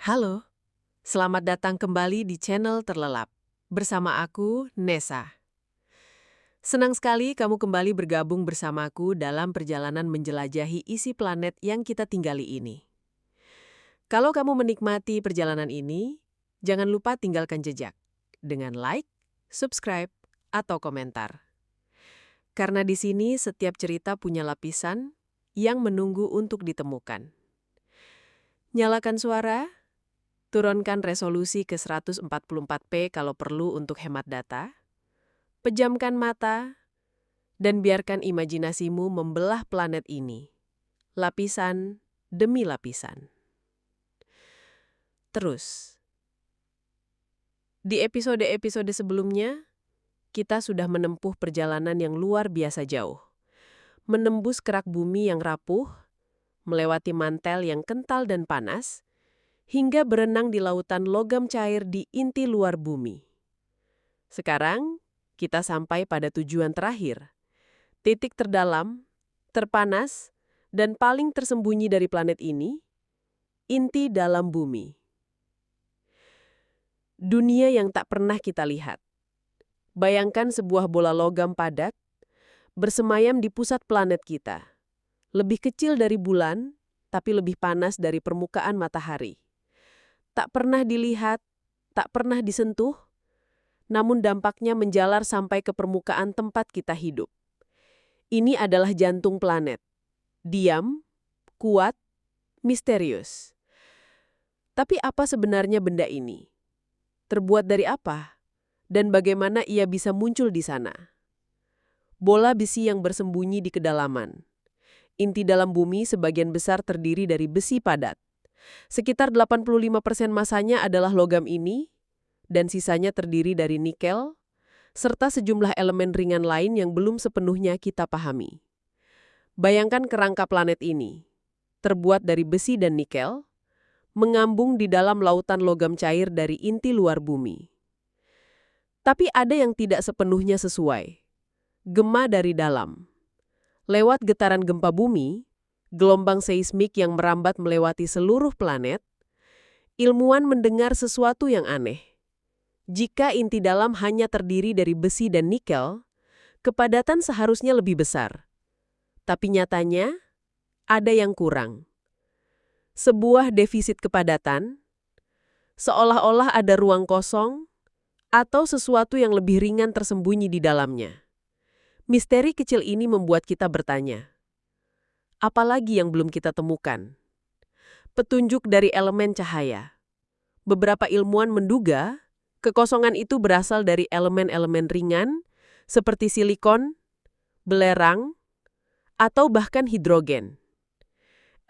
Halo, selamat datang kembali di channel Terlelap. Bersama aku, Nesa. Senang sekali kamu kembali bergabung bersamaku dalam perjalanan menjelajahi isi planet yang kita tinggali ini. Kalau kamu menikmati perjalanan ini, jangan lupa tinggalkan jejak dengan like, subscribe, atau komentar. Karena di sini setiap cerita punya lapisan yang menunggu untuk ditemukan. Nyalakan suara. Turunkan resolusi ke 144p kalau perlu untuk hemat data. Pejamkan mata, dan biarkan imajinasimu membelah planet ini. Lapisan demi lapisan. Terus, di episode-episode sebelumnya, kita sudah menempuh perjalanan yang luar biasa jauh. Menembus kerak bumi yang rapuh, melewati mantel yang kental dan panas, hingga berenang di lautan logam cair di inti luar bumi. Sekarang, kita sampai pada tujuan terakhir. Titik terdalam, terpanas, dan paling tersembunyi dari planet ini, inti dalam bumi. Dunia yang tak pernah kita lihat. Bayangkan sebuah bola logam padat, bersemayam di pusat planet kita. Lebih kecil dari bulan, tapi lebih panas dari permukaan matahari. Tak pernah dilihat, tak pernah disentuh, namun dampaknya menjalar sampai ke permukaan tempat kita hidup. Ini adalah jantung planet. Diam, kuat, misterius. Tapi apa sebenarnya benda ini? Terbuat dari apa? Dan bagaimana ia bisa muncul di sana? Bola besi yang bersembunyi di kedalaman. Inti dalam bumi sebagian besar terdiri dari besi padat. Sekitar 85% masanya adalah logam ini, dan sisanya terdiri dari nikel, serta sejumlah elemen ringan lain yang belum sepenuhnya kita pahami. Bayangkan kerangka planet ini, terbuat dari besi dan nikel, mengambung di dalam lautan logam cair dari inti luar bumi. Tapi ada yang tidak sepenuhnya sesuai. Gema dari dalam. Lewat getaran gempa bumi, gelombang seismik yang merambat melewati seluruh planet, ilmuwan mendengar sesuatu yang aneh. Jika inti dalam hanya terdiri dari besi dan nikel, kepadatan seharusnya lebih besar. Tapi nyatanya, ada yang kurang. Sebuah defisit kepadatan, seolah-olah ada ruang kosong, atau sesuatu yang lebih ringan tersembunyi di dalamnya. Misteri kecil ini membuat kita bertanya, apalagi yang belum kita temukan? Petunjuk dari elemen cahaya. Beberapa ilmuwan menduga, kekosongan itu berasal dari elemen-elemen ringan, seperti silikon, belerang, atau bahkan hidrogen.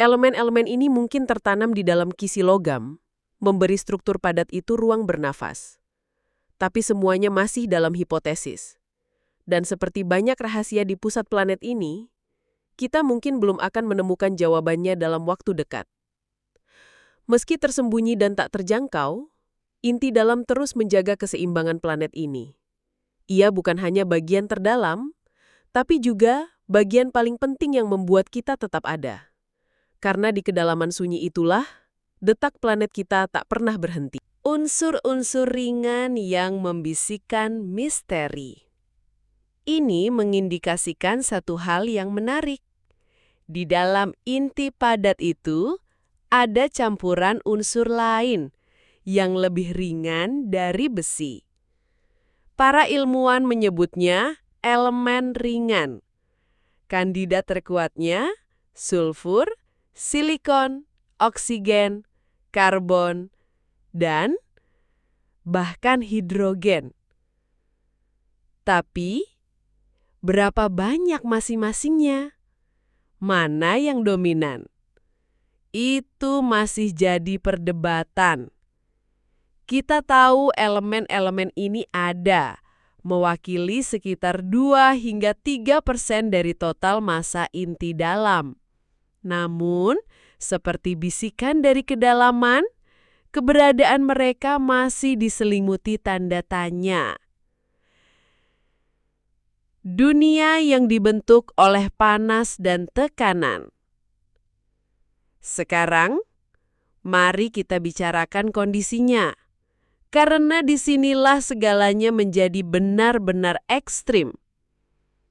Elemen-elemen ini mungkin tertanam di dalam kisi logam, memberi struktur padat itu ruang bernafas. Tapi semuanya masih dalam hipotesis. Dan seperti banyak rahasia di pusat planet ini, kita mungkin belum akan menemukan jawabannya dalam waktu dekat. Meski tersembunyi dan tak terjangkau, inti dalam terus menjaga keseimbangan planet ini. Ia bukan hanya bagian terdalam, tapi juga bagian paling penting yang membuat kita tetap ada. Karena di kedalaman sunyi itulah, detak planet kita tak pernah berhenti. Unsur-unsur ringan yang membisikkan misteri. Ini mengindikasikan satu hal yang menarik. Di dalam inti padat itu, ada campuran unsur lain yang lebih ringan dari besi. Para ilmuwan menyebutnya elemen ringan. Kandidat terkuatnya, sulfur, silikon, oksigen, karbon, dan bahkan hidrogen. Tapi, berapa banyak masing-masingnya? Mana yang dominan? Itu masih jadi perdebatan. Kita tahu elemen-elemen ini ada, mewakili sekitar 2 hingga 3% dari total massa inti dalam. Namun, seperti bisikan dari kedalaman, keberadaan mereka masih diselimuti tanda tanya. Dunia yang dibentuk oleh panas dan tekanan. Sekarang, Mari kita bicarakan kondisinya. Karena disinilah segalanya menjadi benar-benar ekstrim.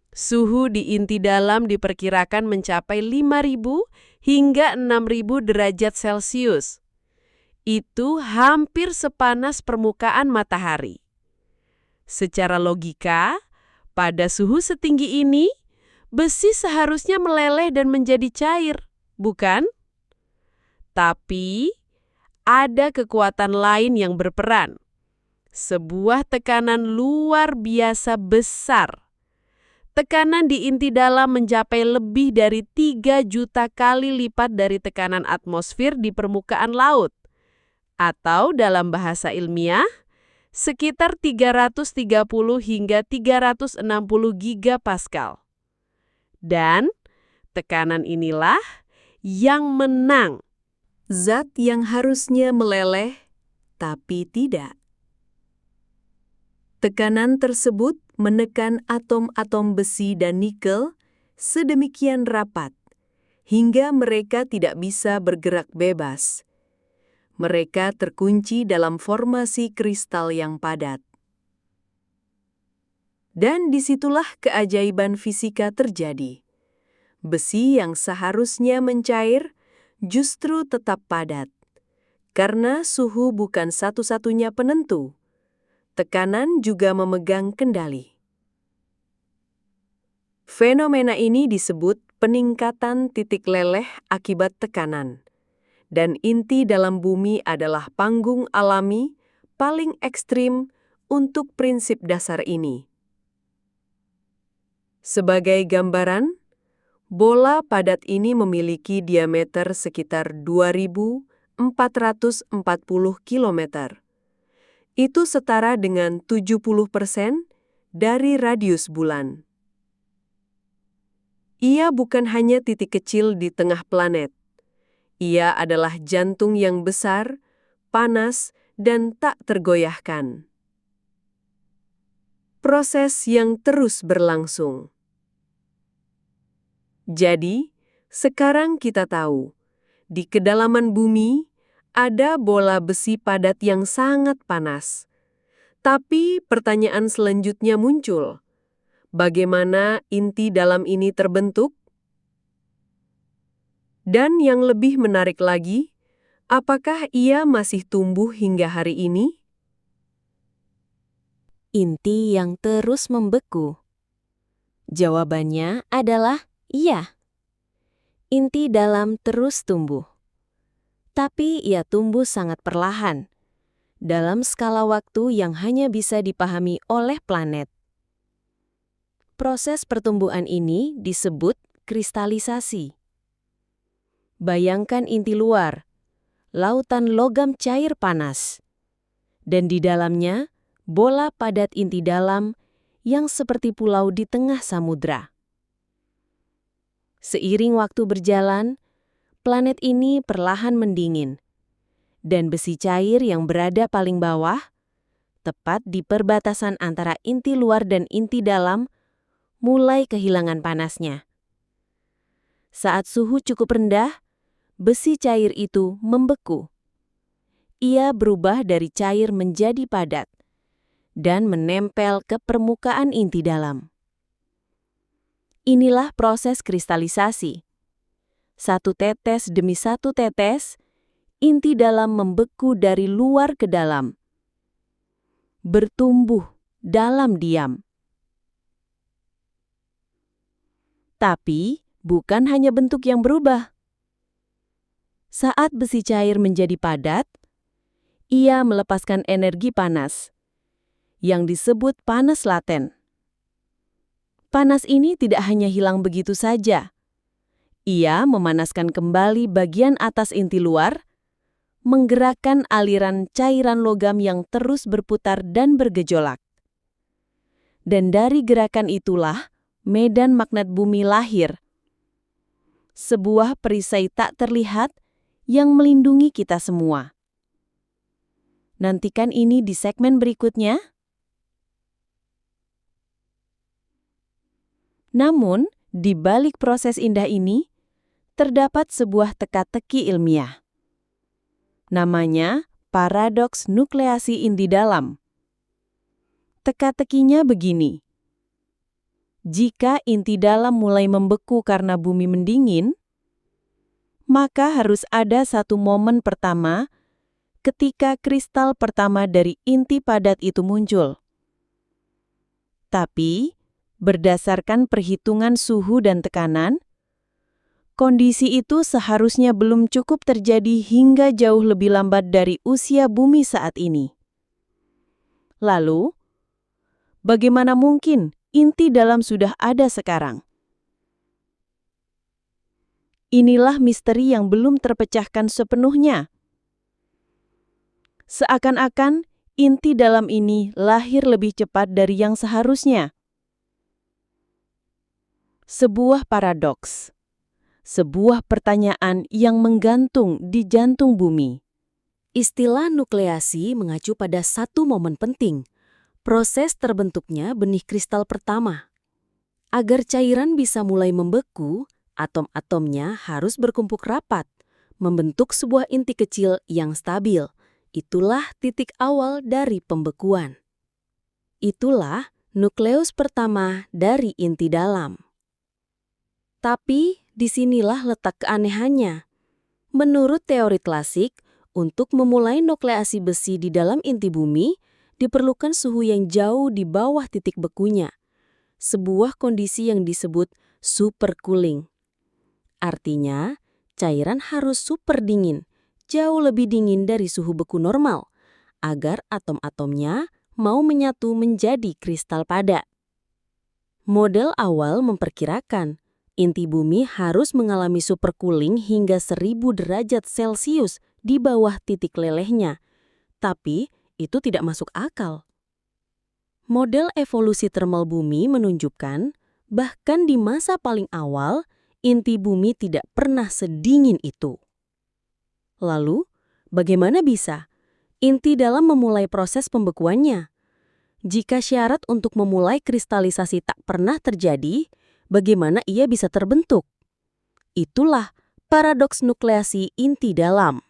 Suhu di inti dalam diperkirakan mencapai 5.000 hingga 6.000 derajat Celcius. Itu hampir sepanas permukaan matahari. Secara logika, pada suhu setinggi ini, besi seharusnya meleleh dan menjadi cair, bukan? Tapi, ada kekuatan lain yang berperan. Sebuah tekanan luar biasa besar. Tekanan di inti dalam mencapai lebih dari 3 juta kali lipat dari tekanan atmosfer di permukaan laut. Atau dalam bahasa ilmiah, sekitar 330 hingga 360 gigapascal. Dan tekanan inilah yang menang. Zat yang harusnya meleleh, tapi tidak. Tekanan tersebut menekan atom-atom besi dan nikel sedemikian rapat, hingga mereka tidak bisa bergerak bebas. Mereka terkunci dalam formasi kristal yang padat. Dan disitulah keajaiban fisika terjadi. Besi yang seharusnya mencair justru tetap padat. Karena suhu bukan satu-satunya penentu. Tekanan juga memegang kendali. Fenomena ini disebut peningkatan titik leleh akibat tekanan. Dan inti dalam bumi adalah panggung alami paling ekstrim untuk prinsip dasar ini. Sebagai gambaran, bola padat ini memiliki diameter sekitar 2.440 km. Itu setara dengan 70% dari radius bulan. Ia bukan hanya titik kecil di tengah planet. Ia adalah jantung yang besar, panas, dan tak tergoyahkan. Proses yang terus berlangsung. Jadi, sekarang kita tahu, di kedalaman bumi ada bola besi padat yang sangat panas. Tapi pertanyaan selanjutnya muncul. Bagaimana inti dalam ini terbentuk? Dan yang lebih menarik lagi, apakah ia masih tumbuh hingga hari ini? Inti yang terus membeku. Jawabannya adalah iya. Inti dalam terus tumbuh. Tapi ia tumbuh sangat perlahan, dalam skala waktu yang hanya bisa dipahami oleh planet. Proses pertumbuhan ini disebut kristalisasi. Bayangkan inti luar, lautan logam cair panas. Dan di dalamnya, bola padat inti dalam yang seperti pulau di tengah samudra. Seiring waktu berjalan, planet ini perlahan mendingin. Dan besi cair yang berada paling bawah, tepat di perbatasan antara inti luar dan inti dalam, mulai kehilangan panasnya. Saat suhu cukup rendah, besi cair itu membeku. Ia berubah dari cair menjadi padat dan menempel ke permukaan inti dalam. Inilah proses kristalisasi. Satu tetes demi satu tetes, inti dalam membeku dari luar ke dalam. Bertumbuh dalam diam. Tapi bukan hanya bentuk yang berubah. Saat besi cair menjadi padat, ia melepaskan energi panas, yang disebut panas laten. Panas ini tidak hanya hilang begitu saja. Ia memanaskan kembali bagian atas inti luar, menggerakkan aliran cairan logam yang terus berputar dan bergejolak. Dan dari gerakan itulah medan magnet bumi lahir. Sebuah perisai tak terlihat yang melindungi kita semua. Nantikan ini di segmen berikutnya. Namun, di balik proses indah ini, terdapat sebuah teka-teki ilmiah. Namanya paradoks nukleasi inti dalam. Teka-tekinya begini. Jika inti dalam mulai membeku karena bumi mendingin, maka harus ada satu momen pertama ketika kristal pertama dari inti padat itu muncul. Tapi, berdasarkan perhitungan suhu dan tekanan, kondisi itu seharusnya belum cukup terjadi hingga jauh lebih lambat dari usia bumi saat ini. Lalu, bagaimana mungkin inti dalam sudah ada sekarang? Inilah misteri yang belum terpecahkan sepenuhnya. Seakan-akan inti dalam ini lahir lebih cepat dari yang seharusnya. Sebuah paradoks. Sebuah pertanyaan yang menggantung di jantung bumi. Istilah nukleasi mengacu pada satu momen penting, proses terbentuknya benih kristal pertama. Agar cairan bisa mulai membeku, atom-atomnya harus berkumpul rapat, membentuk sebuah inti kecil yang stabil. Itulah titik awal dari pembekuan. Itulah nukleus pertama dari inti dalam. Tapi disinilah letak keanehannya. Menurut teori klasik, untuk memulai nukleasi besi di dalam inti bumi, diperlukan suhu yang jauh di bawah titik bekunya. Sebuah kondisi yang disebut supercooling. Artinya, cairan harus super dingin, jauh lebih dingin dari suhu beku normal, agar atom-atomnya mau menyatu menjadi kristal padat. Model awal memperkirakan, inti bumi harus mengalami supercooling hingga 1000 derajat Celcius di bawah titik lelehnya. Tapi, itu tidak masuk akal. Model evolusi termal bumi menunjukkan, bahkan di masa paling awal, inti bumi tidak pernah sedingin itu. Lalu, bagaimana bisa inti dalam memulai proses pembekuannya? Jika syarat untuk memulai kristalisasi tak pernah terjadi, bagaimana ia bisa terbentuk? Itulah paradoks nukleasi inti dalam.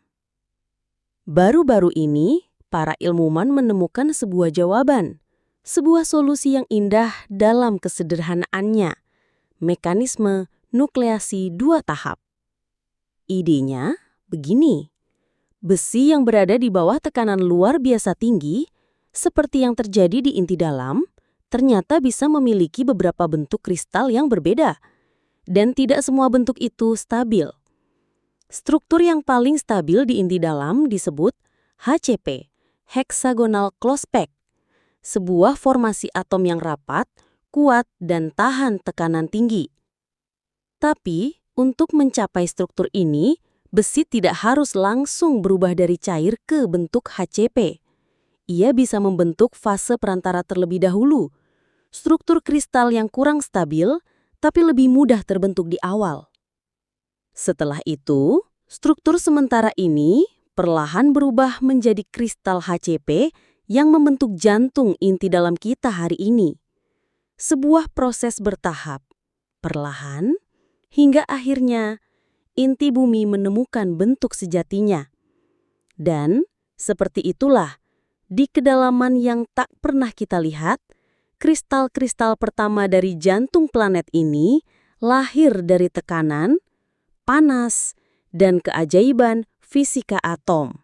Baru-baru ini, para ilmuwan menemukan sebuah jawaban, sebuah solusi yang indah dalam kesederhanaannya, mekanisme nukleasi 2 tahap. Idenya begini, besi yang berada di bawah tekanan luar biasa tinggi, seperti yang terjadi di inti dalam, ternyata bisa memiliki beberapa bentuk kristal yang berbeda. Dan tidak semua bentuk itu stabil. Struktur yang paling stabil di inti dalam disebut HCP, Hexagonal Close Pack, sebuah formasi atom yang rapat, kuat, dan tahan tekanan tinggi. Tapi, untuk mencapai struktur ini, besi tidak harus langsung berubah dari cair ke bentuk HCP. Ia bisa membentuk fase perantara terlebih dahulu, struktur kristal yang kurang stabil, tapi lebih mudah terbentuk di awal. Setelah itu, struktur sementara ini perlahan berubah menjadi kristal HCP yang membentuk jantung inti dalam kita hari ini. Sebuah proses bertahap, perlahan, hingga akhirnya inti bumi menemukan bentuk sejatinya. Dan seperti itulah, di kedalaman yang tak pernah kita lihat, kristal-kristal pertama dari jantung planet ini lahir dari tekanan, panas, dan keajaiban fisika atom.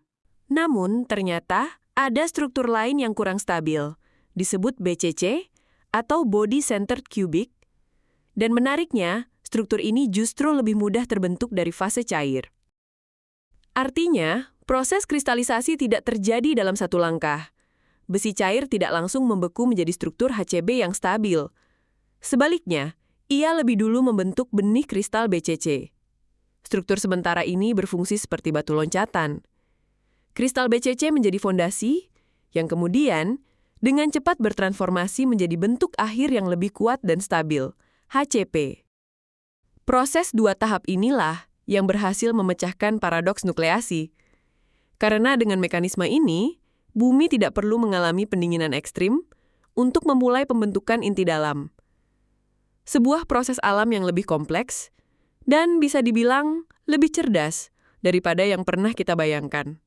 Namun, ternyata ada struktur lain yang kurang stabil, disebut BCC atau Body Centered Cubic, dan menariknya, struktur ini justru lebih mudah terbentuk dari fase cair. Artinya, proses kristalisasi tidak terjadi dalam satu langkah. Besi cair tidak langsung membeku menjadi struktur HCB yang stabil. Sebaliknya, ia lebih dulu membentuk benih kristal BCC. Struktur sementara ini berfungsi seperti batu loncatan. Kristal BCC menjadi fondasi, yang kemudian dengan cepat bertransformasi menjadi bentuk akhir yang lebih kuat dan stabil, HCP. Proses 2 tahap inilah yang berhasil memecahkan paradoks nukleasi. Karena dengan mekanisme ini, bumi tidak perlu mengalami pendinginan ekstrim untuk memulai pembentukan inti dalam. Sebuah proses alam yang lebih kompleks dan bisa dibilang lebih cerdas daripada yang pernah kita bayangkan.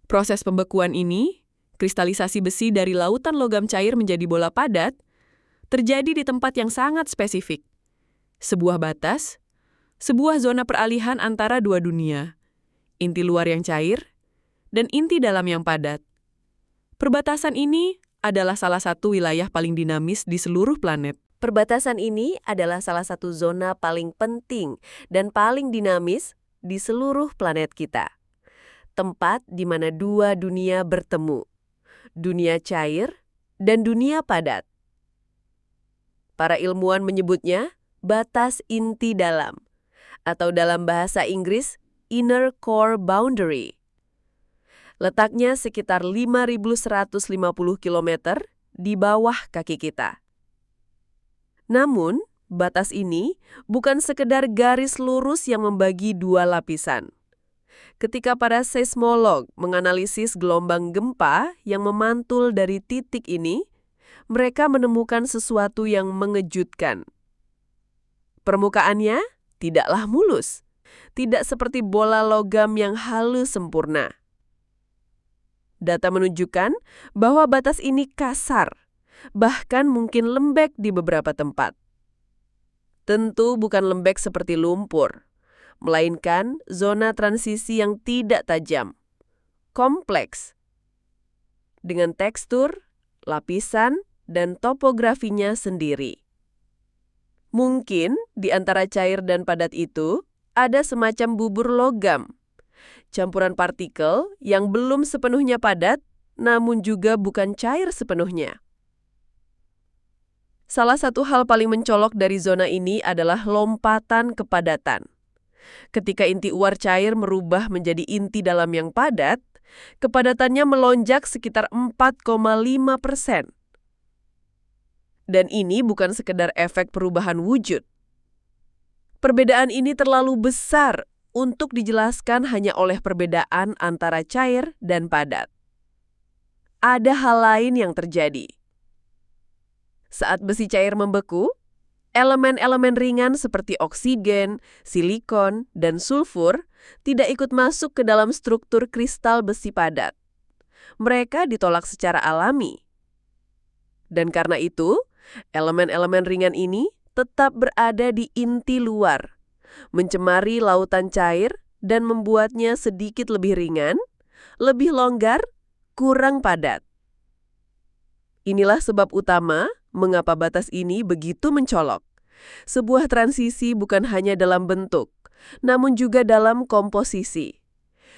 Proses pembekuan ini, kristalisasi besi dari lautan logam cair menjadi bola padat, terjadi di tempat yang sangat spesifik. Sebuah batas, sebuah zona peralihan antara dua dunia, inti luar yang cair, dan inti dalam yang padat. Perbatasan ini adalah salah satu wilayah paling dinamis di seluruh planet. Perbatasan ini adalah salah satu zona paling penting dan paling dinamis di seluruh planet kita. Tempat di mana dua dunia bertemu, dunia cair dan dunia padat. Para ilmuwan menyebutnya batas inti dalam, atau dalam bahasa Inggris, inner core boundary. Letaknya sekitar 5.150 km di bawah kaki kita. Namun, batas ini bukan sekedar garis lurus yang membagi dua lapisan. Ketika para seismolog menganalisis gelombang gempa yang memantul dari titik ini, mereka menemukan sesuatu yang mengejutkan. Permukaannya tidaklah mulus, tidak seperti bola logam yang halus sempurna. Data menunjukkan bahwa batas ini kasar, bahkan mungkin lembek di beberapa tempat. Tentu bukan lembek seperti lumpur, melainkan zona transisi yang tidak tajam, kompleks, dengan tekstur, lapisan, dan topografinya sendiri. Mungkin di antara cair dan padat itu ada semacam bubur logam, campuran partikel yang belum sepenuhnya padat, namun juga bukan cair sepenuhnya. Salah satu hal paling mencolok dari zona ini adalah lompatan kepadatan. Ketika inti uar cair merubah menjadi inti dalam yang padat, kepadatannya melonjak sekitar 4,5%. Dan ini bukan sekedar efek perubahan wujud. Perbedaan ini terlalu besar untuk dijelaskan hanya oleh perbedaan antara cair dan padat. Ada hal lain yang terjadi. Saat besi cair membeku, elemen-elemen ringan seperti oksigen, silikon, dan sulfur tidak ikut masuk ke dalam struktur kristal besi padat. Mereka ditolak secara alami. Dan karena itu, elemen-elemen ringan ini tetap berada di inti luar, mencemari lautan cair dan membuatnya sedikit lebih ringan, lebih longgar, kurang padat. Inilah sebab utama mengapa batas ini begitu mencolok. Sebuah transisi bukan hanya dalam bentuk, namun juga dalam komposisi.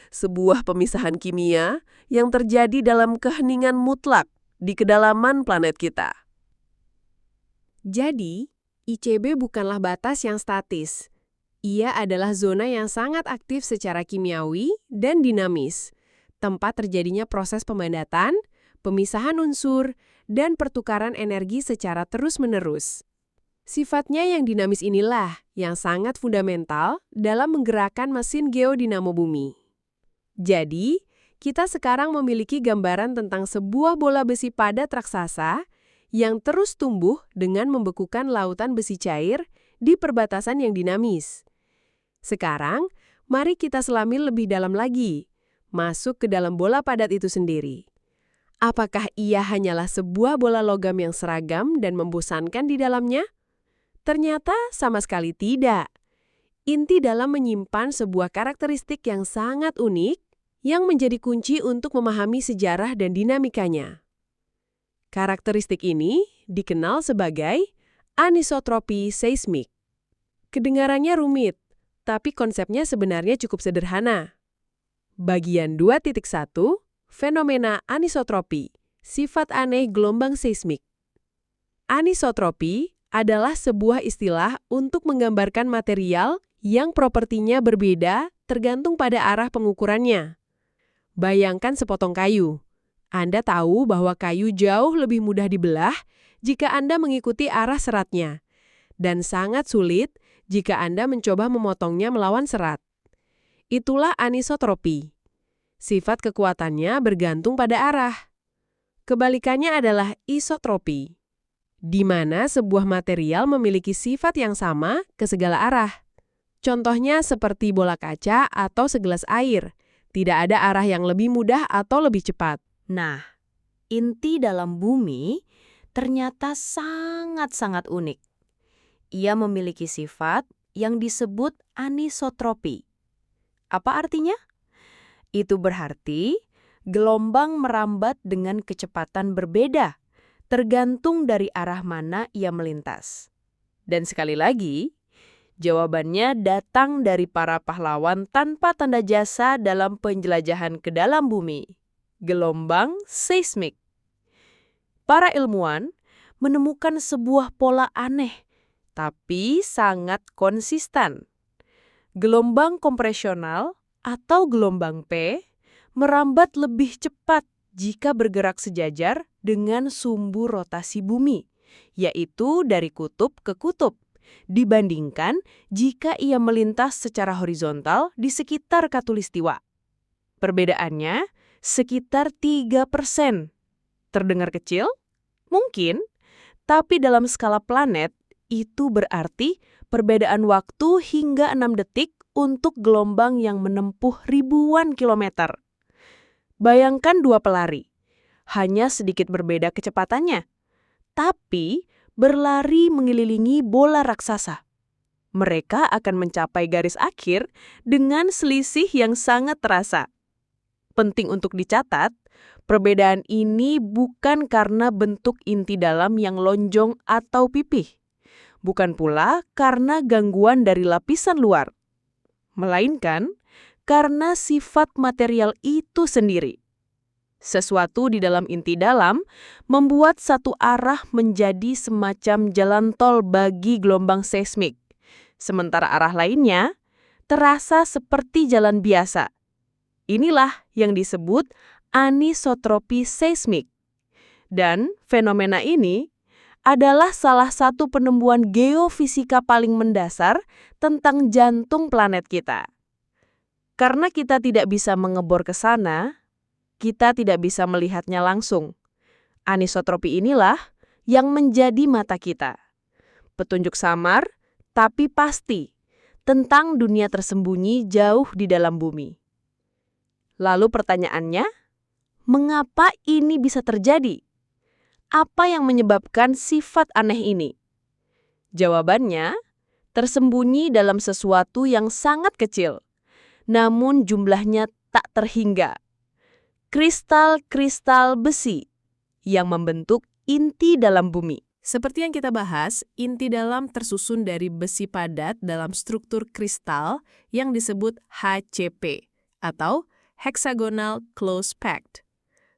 Sebuah pemisahan kimia yang terjadi dalam keheningan mutlak di kedalaman planet kita. Jadi, ICB bukanlah batas yang statis. Ia adalah zona yang sangat aktif secara kimiawi dan dinamis, tempat terjadinya proses pemandatan, pemisahan unsur, dan pertukaran energi secara terus-menerus. Sifatnya yang dinamis inilah yang sangat fundamental dalam menggerakkan mesin geodinamo bumi. Jadi, kita sekarang memiliki gambaran tentang sebuah bola besi padat raksasa yang terus tumbuh dengan membekukan lautan besi cair di perbatasan yang dinamis. Sekarang, mari kita selami lebih dalam lagi, masuk ke dalam bola padat itu sendiri. Apakah ia hanyalah sebuah bola logam yang seragam dan membosankan di dalamnya? Ternyata sama sekali tidak. Inti dalam menyimpan sebuah karakteristik yang sangat unik yang menjadi kunci untuk memahami sejarah dan dinamikanya. Karakteristik ini dikenal sebagai anisotropi seismik. Kedengarannya rumit, tapi konsepnya sebenarnya cukup sederhana. Bagian 2.1, fenomena anisotropi, sifat aneh gelombang seismik. Anisotropi adalah sebuah istilah untuk menggambarkan material yang propertinya berbeda tergantung pada arah pengukurannya. Bayangkan sepotong kayu. Anda tahu bahwa kayu jauh lebih mudah dibelah jika Anda mengikuti arah seratnya, dan sangat sulit jika Anda mencoba memotongnya melawan serat. Itulah anisotropi. Sifat kekuatannya bergantung pada arah. Kebalikannya adalah isotropi, di mana sebuah material memiliki sifat yang sama ke segala arah. Contohnya seperti bola kaca atau segelas air, Tidak ada arah yang lebih mudah atau lebih cepat. Nah, inti dalam bumi ternyata sangat-sangat unik. Ia memiliki sifat yang disebut anisotropi. Apa artinya? Itu berarti gelombang merambat dengan kecepatan berbeda, tergantung dari arah mana ia melintas. Dan sekali lagi, jawabannya datang dari para pahlawan tanpa tanda jasa dalam penjelajahan ke dalam bumi. Gelombang seismik. Para ilmuwan menemukan sebuah pola aneh, tapi sangat konsisten. Gelombang kompresional atau gelombang P merambat lebih cepat jika bergerak sejajar dengan sumbu rotasi bumi, yaitu dari kutub ke kutub, dibandingkan jika ia melintas secara horizontal di sekitar khatulistiwa. Perbedaannya sekitar 3%. Terdengar kecil? Mungkin, tapi dalam skala planet, itu berarti perbedaan waktu hingga 6 detik untuk gelombang yang menempuh ribuan kilometer. Bayangkan dua pelari, hanya sedikit berbeda kecepatannya, tapi berlari mengelilingi bola raksasa. Mereka akan mencapai garis akhir dengan selisih yang sangat terasa. Penting untuk dicatat, perbedaan ini bukan karena bentuk inti dalam yang lonjong atau pipih. Bukan pula karena gangguan dari lapisan luar. Melainkan karena sifat material itu sendiri. Sesuatu di dalam inti dalam membuat satu arah menjadi semacam jalan tol bagi gelombang seismik. Sementara arah lainnya terasa seperti jalan biasa. Inilah yang disebut anisotropi seismik. Dan fenomena ini adalah salah satu penemuan geofisika paling mendasar tentang jantung planet kita. Karena kita tidak bisa mengebor ke sana, kita tidak bisa melihatnya langsung. Anisotropi inilah yang menjadi mata kita. Petunjuk samar, tapi pasti, tentang dunia tersembunyi jauh di dalam bumi. Lalu pertanyaannya, mengapa ini bisa terjadi? Apa yang menyebabkan sifat aneh ini? Jawabannya, tersembunyi dalam sesuatu yang sangat kecil, namun jumlahnya tak terhingga. Kristal-kristal besi yang membentuk inti dalam bumi. Seperti yang kita bahas, inti dalam tersusun dari besi padat dalam struktur kristal yang disebut HCP atau Hexagonal Close Packed.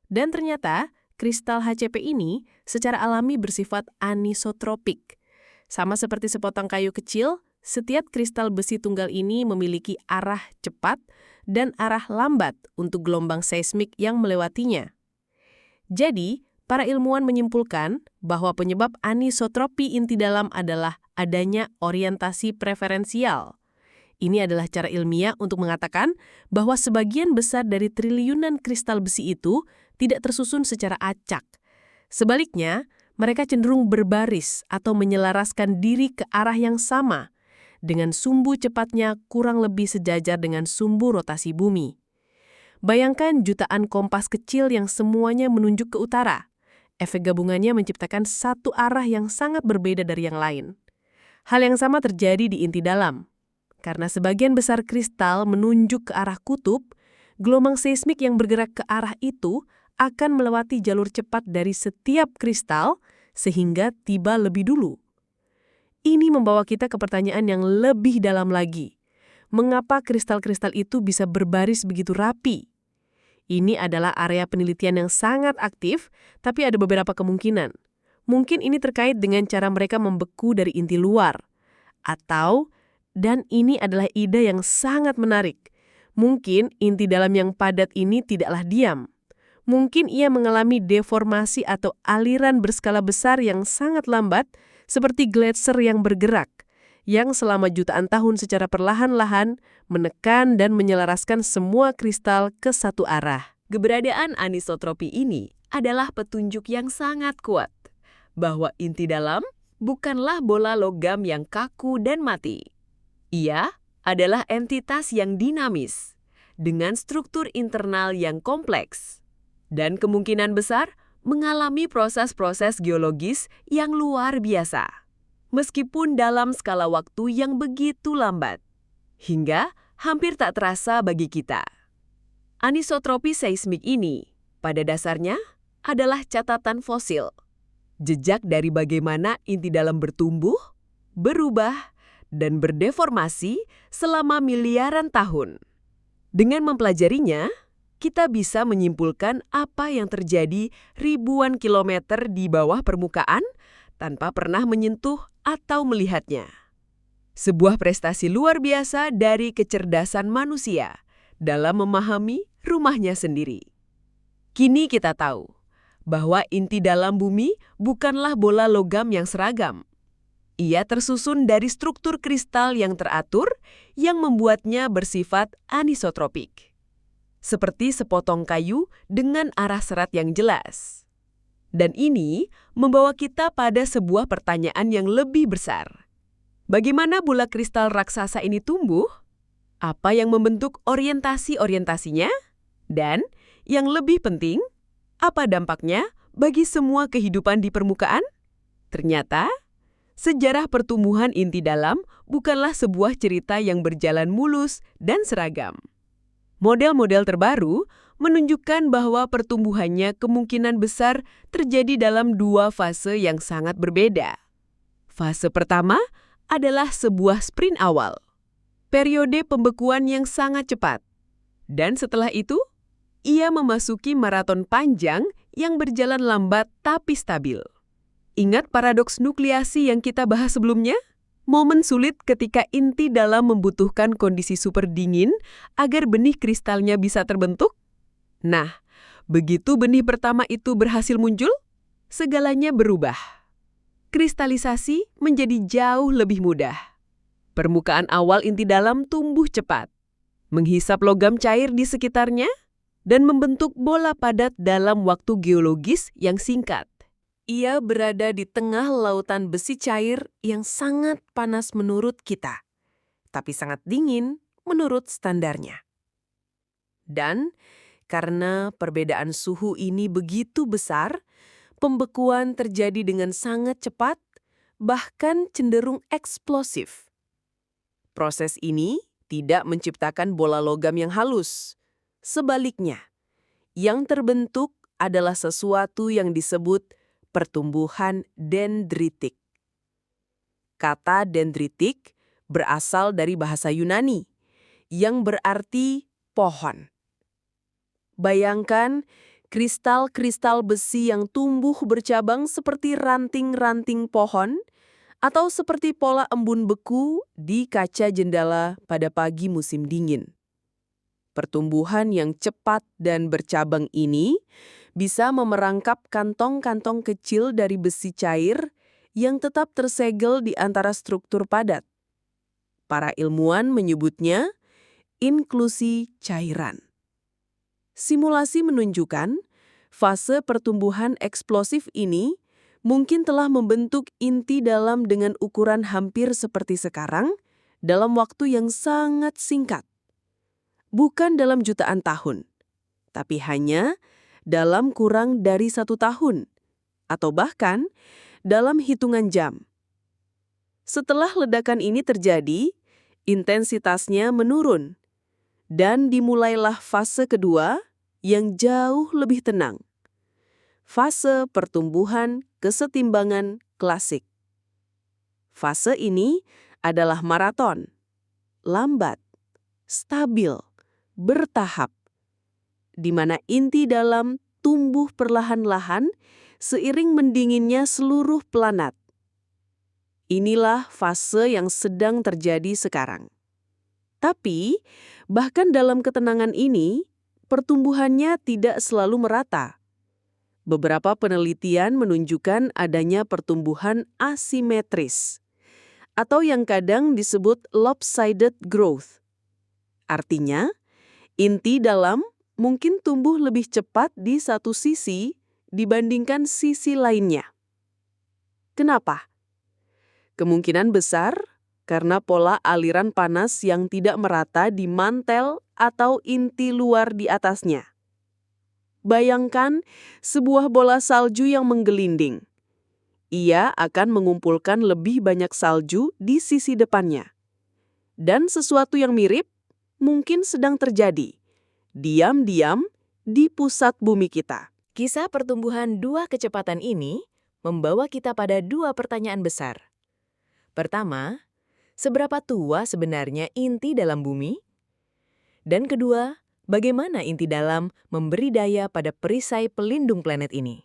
Dan ternyata, kristal HCP ini secara alami bersifat anisotropik. Sama seperti sepotong kayu kecil, setiap kristal besi tunggal ini memiliki arah cepat dan arah lambat untuk gelombang seismik yang melewatinya. Jadi, para ilmuwan menyimpulkan bahwa penyebab anisotropi inti dalam adalah adanya orientasi preferensial. Ini adalah cara ilmiah untuk mengatakan bahwa sebagian besar dari triliunan kristal besi itu tidak tersusun secara acak. Sebaliknya, mereka cenderung berbaris atau menyelaraskan diri ke arah yang sama, dengan sumbu cepatnya kurang lebih sejajar dengan sumbu rotasi bumi. Bayangkan jutaan kompas kecil yang semuanya menunjuk ke utara. Efek gabungannya menciptakan satu arah yang sangat berbeda dari yang lain. Hal yang sama terjadi di inti dalam. Karena sebagian besar kristal menunjuk ke arah kutub, gelombang seismik yang bergerak ke arah itu akan melewati jalur cepat dari setiap kristal sehingga tiba lebih dulu. Ini membawa kita ke pertanyaan yang lebih dalam lagi. Mengapa kristal-kristal itu bisa berbaris begitu rapi? Ini adalah area penelitian yang sangat aktif, tapi ada beberapa kemungkinan. Mungkin ini terkait dengan cara mereka membeku dari inti luar. Atau, dan ini adalah ide yang sangat menarik, mungkin inti dalam yang padat ini tidaklah diam. Mungkin ia mengalami deformasi atau aliran berskala besar yang sangat lambat, seperti gletser yang bergerak, yang selama jutaan tahun secara perlahan-lahan menekan dan menyelaraskan semua kristal ke satu arah. Keberadaan anisotropi ini adalah petunjuk yang sangat kuat bahwa inti dalam bukanlah bola logam yang kaku dan mati. Ia adalah entitas yang dinamis, dengan struktur internal yang kompleks. Dan kemungkinan besar mengalami proses-proses geologis yang luar biasa. Meskipun dalam skala waktu yang begitu lambat, hingga hampir tak terasa bagi kita. Anisotropi seismik ini, pada dasarnya, adalah catatan fosil. Jejak dari bagaimana inti dalam bertumbuh, berubah, dan berdeformasi selama miliaran tahun. Dengan mempelajarinya, kita bisa menyimpulkan apa yang terjadi ribuan kilometer di bawah permukaan tanpa pernah menyentuh atau melihatnya. Sebuah prestasi luar biasa dari kecerdasan manusia dalam memahami rumahnya sendiri. Kini kita tahu bahwa inti dalam bumi bukanlah bola logam yang seragam. Ia tersusun dari struktur kristal yang teratur yang membuatnya bersifat anisotropik. Seperti sepotong kayu dengan arah serat yang jelas. Dan ini membawa kita pada sebuah pertanyaan yang lebih besar. Bagaimana bola kristal raksasa ini tumbuh? Apa yang membentuk orientasi-orientasinya? Dan yang lebih penting, apa dampaknya bagi semua kehidupan di permukaan? Ternyata, sejarah pertumbuhan inti dalam bukanlah sebuah cerita yang berjalan mulus dan seragam. Model-model terbaru menunjukkan bahwa pertumbuhannya kemungkinan besar terjadi dalam dua fase yang sangat berbeda. Fase pertama adalah sebuah sprint awal, periode pembekuan yang sangat cepat. Dan setelah itu, ia memasuki maraton panjang yang berjalan lambat tapi stabil. Ingat paradoks nukleasi yang kita bahas sebelumnya? Momen sulit ketika inti dalam membutuhkan kondisi super dingin agar benih kristalnya bisa terbentuk? Nah, begitu benih pertama itu berhasil muncul, segalanya berubah. Kristalisasi menjadi jauh lebih mudah. Permukaan awal inti dalam tumbuh cepat, menghisap logam cair di sekitarnya, dan membentuk bola padat dalam waktu geologis yang singkat. Ia berada di tengah lautan besi cair yang sangat panas menurut kita, tapi sangat dingin menurut standarnya. Dan karena perbedaan suhu ini begitu besar, pembekuan terjadi dengan sangat cepat, bahkan cenderung eksplosif. Proses ini tidak menciptakan bola logam yang halus. Sebaliknya, yang terbentuk adalah sesuatu yang disebut pertumbuhan dendritik. Kata dendritik berasal dari bahasa Yunani, yang berarti pohon. Bayangkan kristal-kristal besi yang tumbuh bercabang seperti ranting-ranting pohon, atau seperti pola embun beku di kaca jendela pada pagi musim dingin. Pertumbuhan yang cepat dan bercabang ini bisa memerangkap kantong-kantong kecil dari besi cair yang tetap tersegel di antara struktur padat. Para ilmuwan menyebutnya inklusi cairan. Simulasi menunjukkan fase pertumbuhan eksplosif ini mungkin telah membentuk inti dalam dengan ukuran hampir seperti sekarang dalam waktu yang sangat singkat. Bukan dalam jutaan tahun, tapi hanya dalam kurang dari 1 tahun, atau bahkan dalam hitungan jam. Setelah ledakan ini terjadi, intensitasnya menurun, dan dimulailah fase kedua yang jauh lebih tenang. Fase pertumbuhan kesetimbangan klasik. Fase ini adalah maraton, lambat, stabil, bertahap, di mana inti dalam tumbuh perlahan-lahan seiring mendinginnya seluruh planet. Inilah fase yang sedang terjadi sekarang. Tapi, bahkan dalam ketenangan ini, pertumbuhannya tidak selalu merata. Beberapa penelitian menunjukkan adanya pertumbuhan asimetris, atau yang kadang disebut lopsided growth. Artinya, inti dalam mungkin tumbuh lebih cepat di satu sisi dibandingkan sisi lainnya. Kenapa? Kemungkinan besar karena pola aliran panas yang tidak merata di mantel atau inti luar di atasnya. Bayangkan sebuah bola salju yang menggelinding. Ia akan mengumpulkan lebih banyak salju di sisi depannya. Dan sesuatu yang mirip mungkin sedang terjadi, diam-diam di pusat bumi kita. Kisah pertumbuhan dua kecepatan ini membawa kita pada dua pertanyaan besar. Pertama, seberapa tua sebenarnya inti dalam bumi? Dan kedua, bagaimana inti dalam memberi daya pada perisai pelindung planet ini?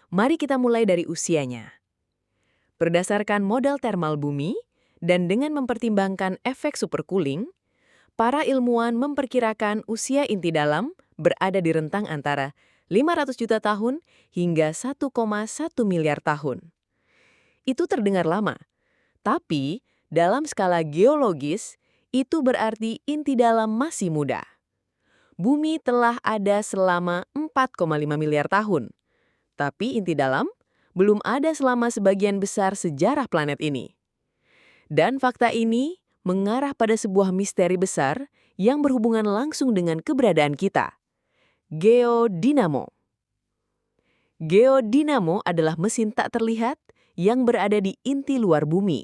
Mari kita mulai dari usianya. Berdasarkan model termal bumi dan dengan mempertimbangkan efek supercooling, para ilmuwan memperkirakan usia inti dalam berada di rentang antara 500 juta tahun hingga 1,1 miliar tahun. Itu terdengar lama, tapi dalam skala geologis, itu berarti inti dalam masih muda. Bumi telah ada selama 4,5 miliar tahun, tapi inti dalam belum ada selama sebagian besar sejarah planet ini. Dan fakta ini mengarah pada sebuah misteri besar yang berhubungan langsung dengan keberadaan kita. Geodinamo. Geodinamo adalah mesin tak terlihat yang berada di inti luar bumi.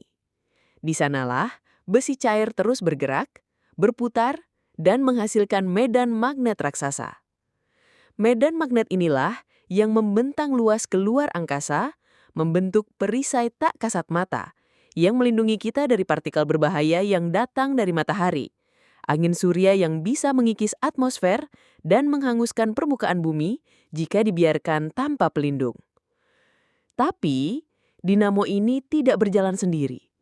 Di sanalah besi cair terus bergerak, berputar, dan menghasilkan medan magnet raksasa. Medan magnet inilah yang membentang luas keluar angkasa, membentuk perisai tak kasat mata, yang melindungi kita dari partikel berbahaya yang datang dari matahari, angin surya yang bisa mengikis atmosfer dan menghanguskan permukaan bumi jika dibiarkan tanpa pelindung. Tapi, dinamo ini tidak berjalan sendiri.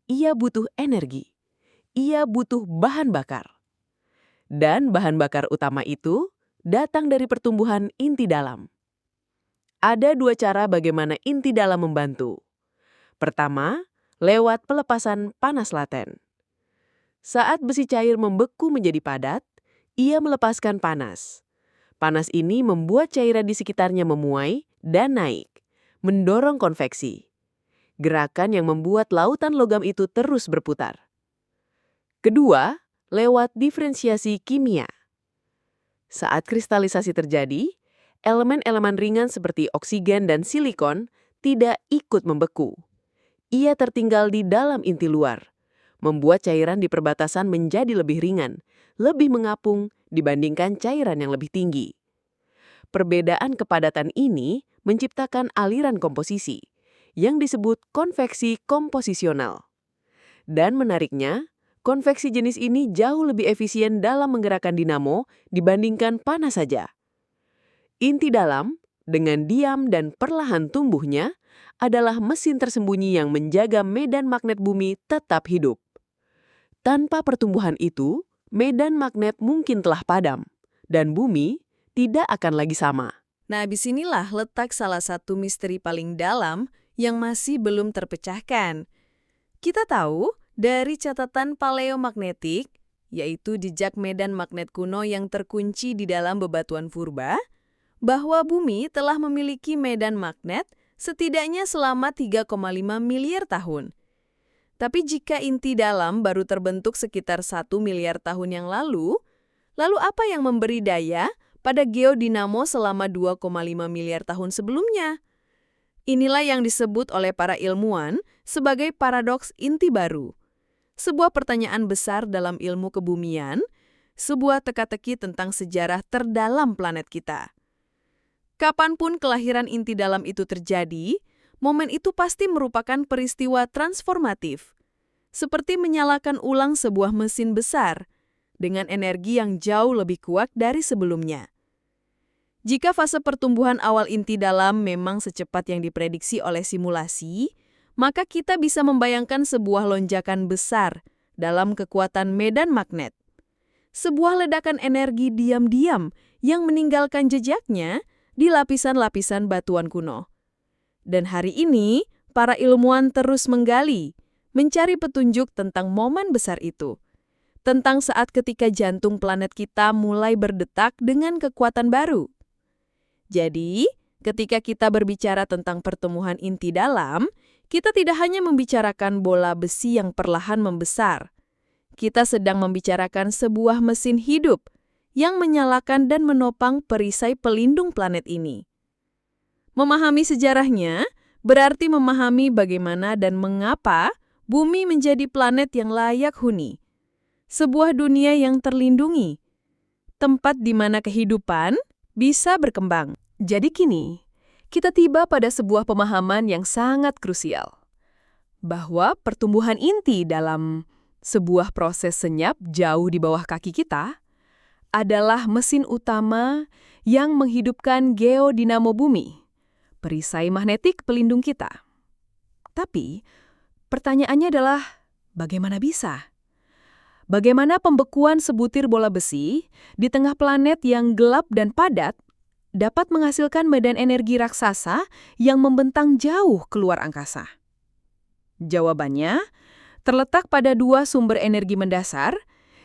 Ia butuh energi. Ia butuh bahan bakar. Dan bahan bakar utama itu datang dari pertumbuhan inti dalam. Ada dua cara bagaimana inti dalam membantu. Pertama, lewat pelepasan panas laten. Saat besi cair membeku menjadi padat, ia melepaskan panas. Panas ini membuat cairan di sekitarnya memuai dan naik, mendorong konveksi. Gerakan yang membuat lautan logam itu terus berputar. Kedua, lewat diferensiasi kimia. Saat kristalisasi terjadi, elemen-elemen ringan seperti oksigen dan silikon tidak ikut membeku. Ia tertinggal di dalam inti luar, membuat cairan di perbatasan menjadi lebih ringan, lebih mengapung dibandingkan cairan yang lebih tinggi. Perbedaan kepadatan ini menciptakan aliran komposisi, yang disebut konveksi komposisional. Dan menariknya, konveksi jenis ini jauh lebih efisien dalam menggerakkan dinamo dibandingkan panas saja. Inti dalam, dengan diam dan perlahan tumbuhnya, adalah mesin tersembunyi yang menjaga medan magnet bumi tetap hidup. Tanpa pertumbuhan itu, medan magnet mungkin telah padam, dan bumi tidak akan lagi sama. Nah, disinilah letak salah satu misteri paling dalam yang masih belum terpecahkan. Kita tahu dari catatan paleomagnetik, yaitu jejak medan magnet kuno yang terkunci di dalam bebatuan purba, bahwa bumi telah memiliki medan magnet setidaknya selama 3,5 miliar tahun. Tapi jika inti dalam baru terbentuk sekitar 1 miliar tahun yang lalu apa yang memberi daya pada geodinamo selama 2,5 miliar tahun sebelumnya? Inilah yang disebut oleh para ilmuwan sebagai paradoks inti baru. Sebuah pertanyaan besar dalam ilmu kebumian, sebuah teka-teki tentang sejarah terdalam planet kita. Kapanpun kelahiran inti dalam itu terjadi, momen itu pasti merupakan peristiwa transformatif. Seperti menyalakan ulang sebuah mesin besar, dengan energi yang jauh lebih kuat dari sebelumnya. Jika fase pertumbuhan awal inti dalam memang secepat yang diprediksi oleh simulasi, maka kita bisa membayangkan sebuah lonjakan besar dalam kekuatan medan magnet. Sebuah ledakan energi diam-diam yang meninggalkan jejaknya di lapisan-lapisan batuan kuno. Dan hari ini, para ilmuwan terus menggali, mencari petunjuk tentang momen besar itu. Tentang saat ketika jantung planet kita mulai berdetak dengan kekuatan baru. Jadi, ketika kita berbicara tentang pertumbuhan inti dalam, kita tidak hanya membicarakan bola besi yang perlahan membesar. Kita sedang membicarakan sebuah mesin hidup yang menyalakan dan menopang perisai pelindung planet ini. Memahami sejarahnya berarti memahami bagaimana dan mengapa bumi menjadi planet yang layak huni. Sebuah dunia yang terlindungi, tempat di mana kehidupan bisa berkembang. Jadi kini, kita tiba pada sebuah pemahaman yang sangat krusial. Bahwa pertumbuhan inti dalam sebuah proses senyap jauh di bawah kaki kita adalah mesin utama yang menghidupkan geodinamo bumi, perisai magnetik pelindung kita. Tapi, pertanyaannya adalah, bagaimana bisa? Bagaimana pembekuan sebutir bola besi di tengah planet yang gelap dan padat dapat menghasilkan medan energi raksasa yang membentang jauh keluar angkasa? Jawabannya terletak pada dua sumber energi mendasar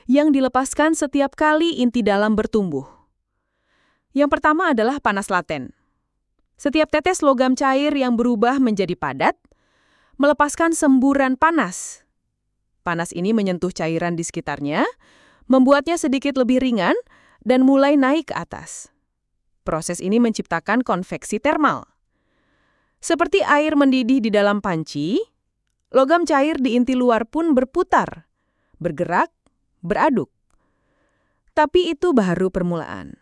yang dilepaskan setiap kali inti dalam bertumbuh. Yang pertama adalah panas laten. Setiap tetes logam cair yang berubah menjadi padat melepaskan semburan panas. Panas ini menyentuh cairan di sekitarnya, membuatnya sedikit lebih ringan dan mulai naik ke atas. Proses ini menciptakan konveksi termal. Seperti air mendidih di dalam panci, logam cair di inti luar pun berputar, bergerak, beraduk. Tapi itu baru permulaan.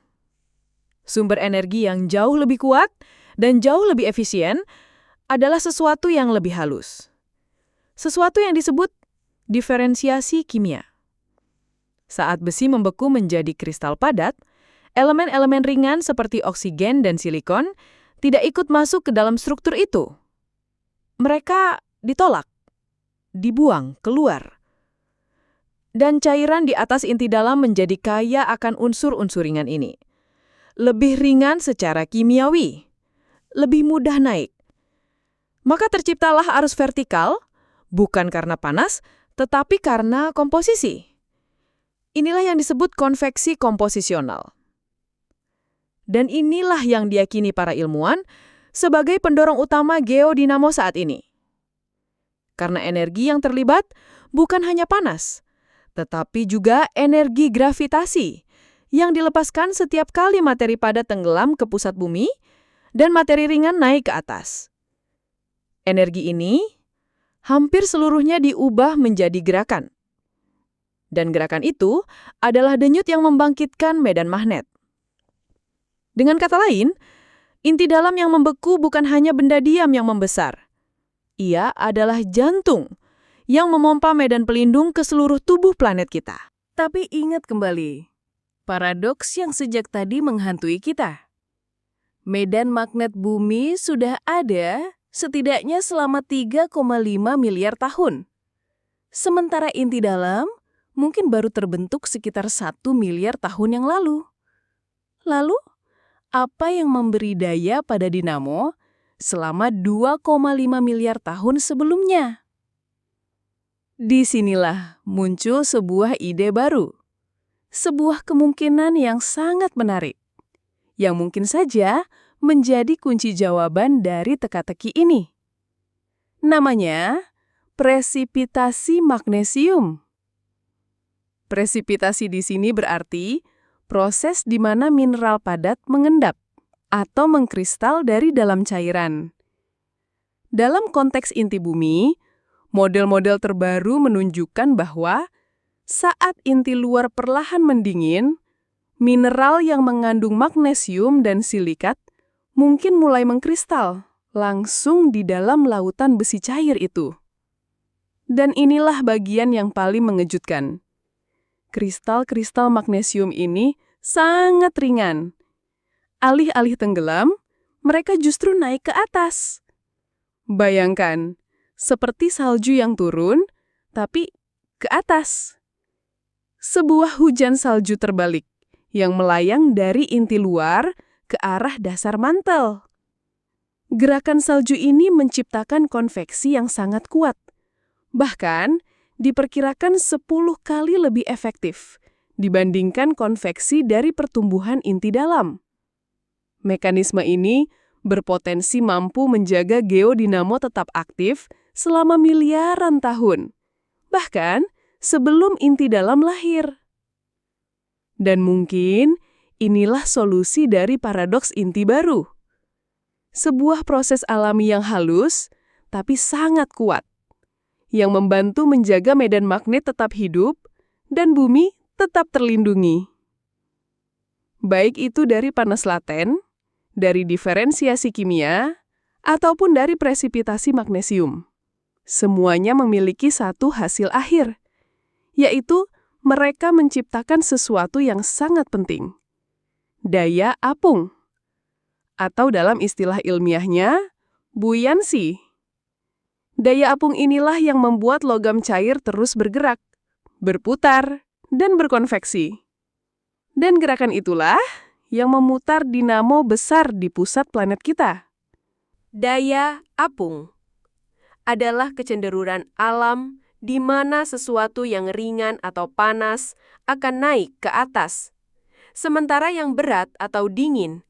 Sumber energi yang jauh lebih kuat dan jauh lebih efisien adalah sesuatu yang lebih halus. Sesuatu yang disebut diferensiasi kimia. Saat besi membeku menjadi kristal padat, elemen-elemen ringan seperti oksigen dan silikon tidak ikut masuk ke dalam struktur itu. Mereka ditolak, dibuang keluar. Dan cairan di atas inti dalam menjadi kaya akan unsur-unsur ringan ini. Lebih ringan secara kimiawi, lebih mudah naik. Maka terciptalah arus vertikal, bukan karena panas, tetapi karena komposisi. Inilah yang disebut konveksi komposisional. Dan inilah yang diyakini para ilmuwan sebagai pendorong utama geodinamo saat ini. Karena energi yang terlibat bukan hanya panas, tetapi juga energi gravitasi yang dilepaskan setiap kali materi padat tenggelam ke pusat bumi dan materi ringan naik ke atas. Energi ini hampir seluruhnya diubah menjadi gerakan. Dan gerakan itu adalah denyut yang membangkitkan medan magnet. Dengan kata lain, inti dalam yang membeku bukan hanya benda diam yang membesar. Ia adalah jantung yang memompa medan pelindung ke seluruh tubuh planet kita. Tapi ingat kembali, paradoks yang sejak tadi menghantui kita. Medan magnet bumi sudah ada setidaknya selama 3,5 miliar tahun. Sementara inti dalam mungkin baru terbentuk sekitar 1 miliar tahun yang lalu. Lalu, apa yang memberi daya pada dinamo selama 2,5 miliar tahun sebelumnya? Disinilah muncul sebuah ide baru. Sebuah kemungkinan yang sangat menarik, yang mungkin saja menjadi kunci jawaban dari teka-teki ini. Namanya presipitasi magnesium. Presipitasi di sini berarti proses di mana mineral padat mengendap atau mengkristal dari dalam cairan. Dalam konteks inti bumi, model-model terbaru menunjukkan bahwa saat inti luar perlahan mendingin, mineral yang mengandung magnesium dan silikat mungkin mulai mengkristal langsung di dalam lautan besi cair itu. Dan inilah bagian yang paling mengejutkan. Kristal-kristal magnesium ini sangat ringan. Alih-alih tenggelam, mereka justru naik ke atas. Bayangkan, seperti salju yang turun, tapi ke atas. Sebuah hujan salju terbalik yang melayang dari inti luar ke arah dasar mantel. Gerakan salju ini menciptakan konveksi yang sangat kuat. Bahkan, diperkirakan 10 kali lebih efektif dibandingkan konveksi dari pertumbuhan inti dalam. Mekanisme ini berpotensi mampu menjaga geodinamo tetap aktif selama miliaran tahun, bahkan sebelum inti dalam lahir. Dan mungkin inilah solusi dari paradoks inti baru. Sebuah proses alami yang halus, tapi sangat kuat, yang membantu menjaga medan magnet tetap hidup dan bumi tetap terlindungi. Baik itu dari panas laten, dari diferensiasi kimia, ataupun dari presipitasi magnesium. Semuanya memiliki satu hasil akhir, yaitu mereka menciptakan sesuatu yang sangat penting. Daya apung, atau dalam istilah ilmiahnya, buoyancy. Daya apung inilah yang membuat logam cair terus bergerak, berputar, dan berkonveksi. Dan gerakan itulah yang memutar dinamo besar di pusat planet kita. Daya apung adalah kecenderungan alam di mana sesuatu yang ringan atau panas akan naik ke atas, sementara yang berat atau dingin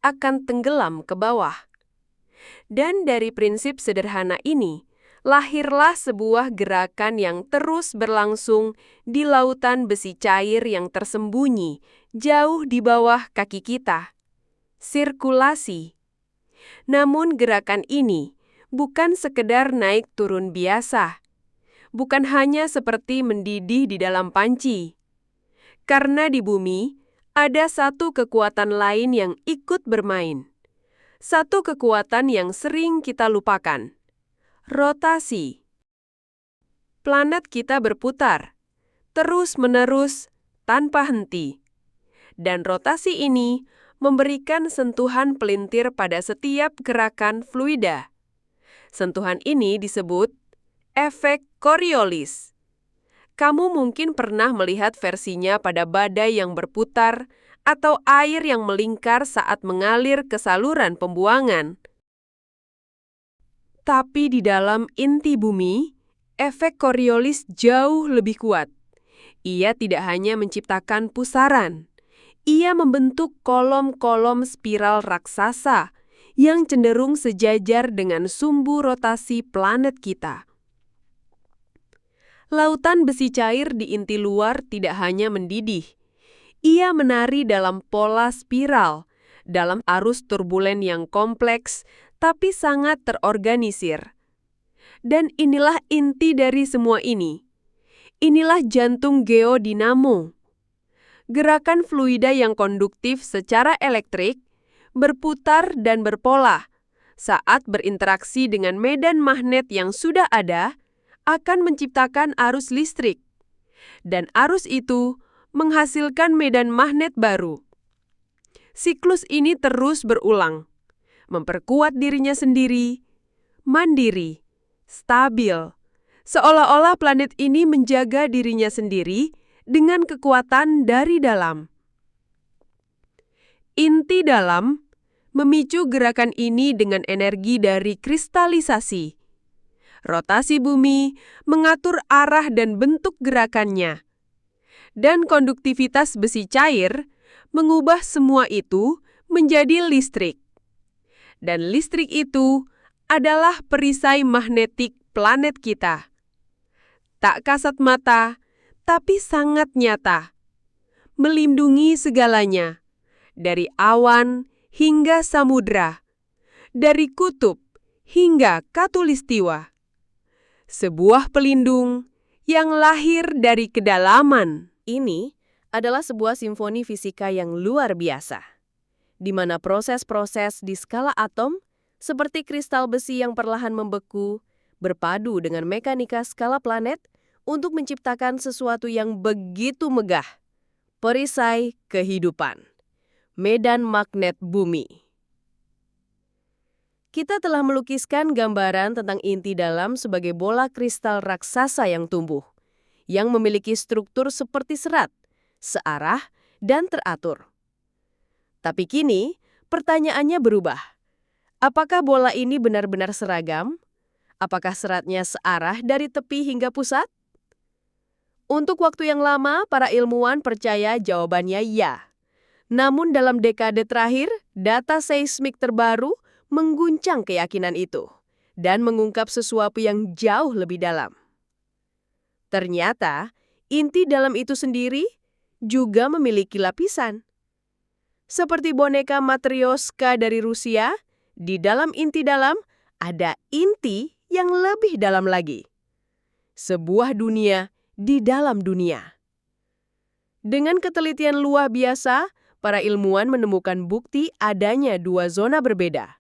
akan tenggelam ke bawah. Dan dari prinsip sederhana ini, lahirlah sebuah gerakan yang terus berlangsung di lautan besi cair yang tersembunyi jauh di bawah kaki kita. Sirkulasi. Namun gerakan ini bukan sekedar naik turun biasa. Bukan hanya seperti mendidih di dalam panci. Karena di bumi, ada satu kekuatan lain yang ikut bermain. Satu kekuatan yang sering kita lupakan. Rotasi. Planet kita berputar, terus-menerus, tanpa henti. Dan rotasi ini memberikan sentuhan pelintir pada setiap gerakan fluida. Sentuhan ini disebut efek Coriolis. Kamu mungkin pernah melihat versinya pada badai yang berputar atau air yang melingkar saat mengalir ke saluran pembuangan. Tapi di dalam inti bumi, efek Coriolis jauh lebih kuat. Ia tidak hanya menciptakan pusaran, ia membentuk kolom-kolom spiral raksasa yang cenderung sejajar dengan sumbu rotasi planet kita. Lautan besi cair di inti luar tidak hanya mendidih, ia menari dalam pola spiral, dalam arus turbulen yang kompleks, tapi sangat terorganisir. Dan inilah inti dari semua ini. Inilah jantung geodinamo. Gerakan fluida yang konduktif secara elektrik, berputar dan berpola, saat berinteraksi dengan medan magnet yang sudah ada, akan menciptakan arus listrik. Dan arus itu menghasilkan medan magnet baru. Siklus ini terus berulang. Memperkuat dirinya sendiri, mandiri, stabil, seolah-olah planet ini menjaga dirinya sendiri dengan kekuatan dari dalam. Inti dalam memicu gerakan ini dengan energi dari kristalisasi. Rotasi bumi mengatur arah dan bentuk gerakannya. Dan konduktivitas besi cair mengubah semua itu menjadi listrik. Dan listrik itu adalah perisai magnetik planet kita. Tak kasat mata, tapi sangat nyata. Melindungi segalanya, dari awan hingga samudra, dari kutub hingga khatulistiwa. Sebuah pelindung yang lahir dari kedalaman. Ini adalah sebuah simfoni fisika yang luar biasa, di mana proses-proses di skala atom, seperti kristal besi yang perlahan membeku, berpadu dengan mekanika skala planet untuk menciptakan sesuatu yang begitu megah. Perisai kehidupan. Medan magnet bumi. Kita telah melukiskan gambaran tentang inti dalam sebagai bola kristal raksasa yang tumbuh, yang memiliki struktur seperti serat, searah, dan teratur. Tapi kini, pertanyaannya berubah. Apakah bola ini benar-benar seragam? Apakah seratnya searah dari tepi hingga pusat? Untuk waktu yang lama, para ilmuwan percaya jawabannya ya. Namun dalam dekade terakhir, data seismik terbaru mengguncang keyakinan itu dan mengungkap sesuatu yang jauh lebih dalam. Ternyata, inti dalam itu sendiri juga memiliki lapisan. Seperti boneka Matryoshka dari Rusia, di dalam inti dalam ada inti yang lebih dalam lagi. Sebuah dunia di dalam dunia. Dengan ketelitian luar biasa, para ilmuwan menemukan bukti adanya dua zona berbeda.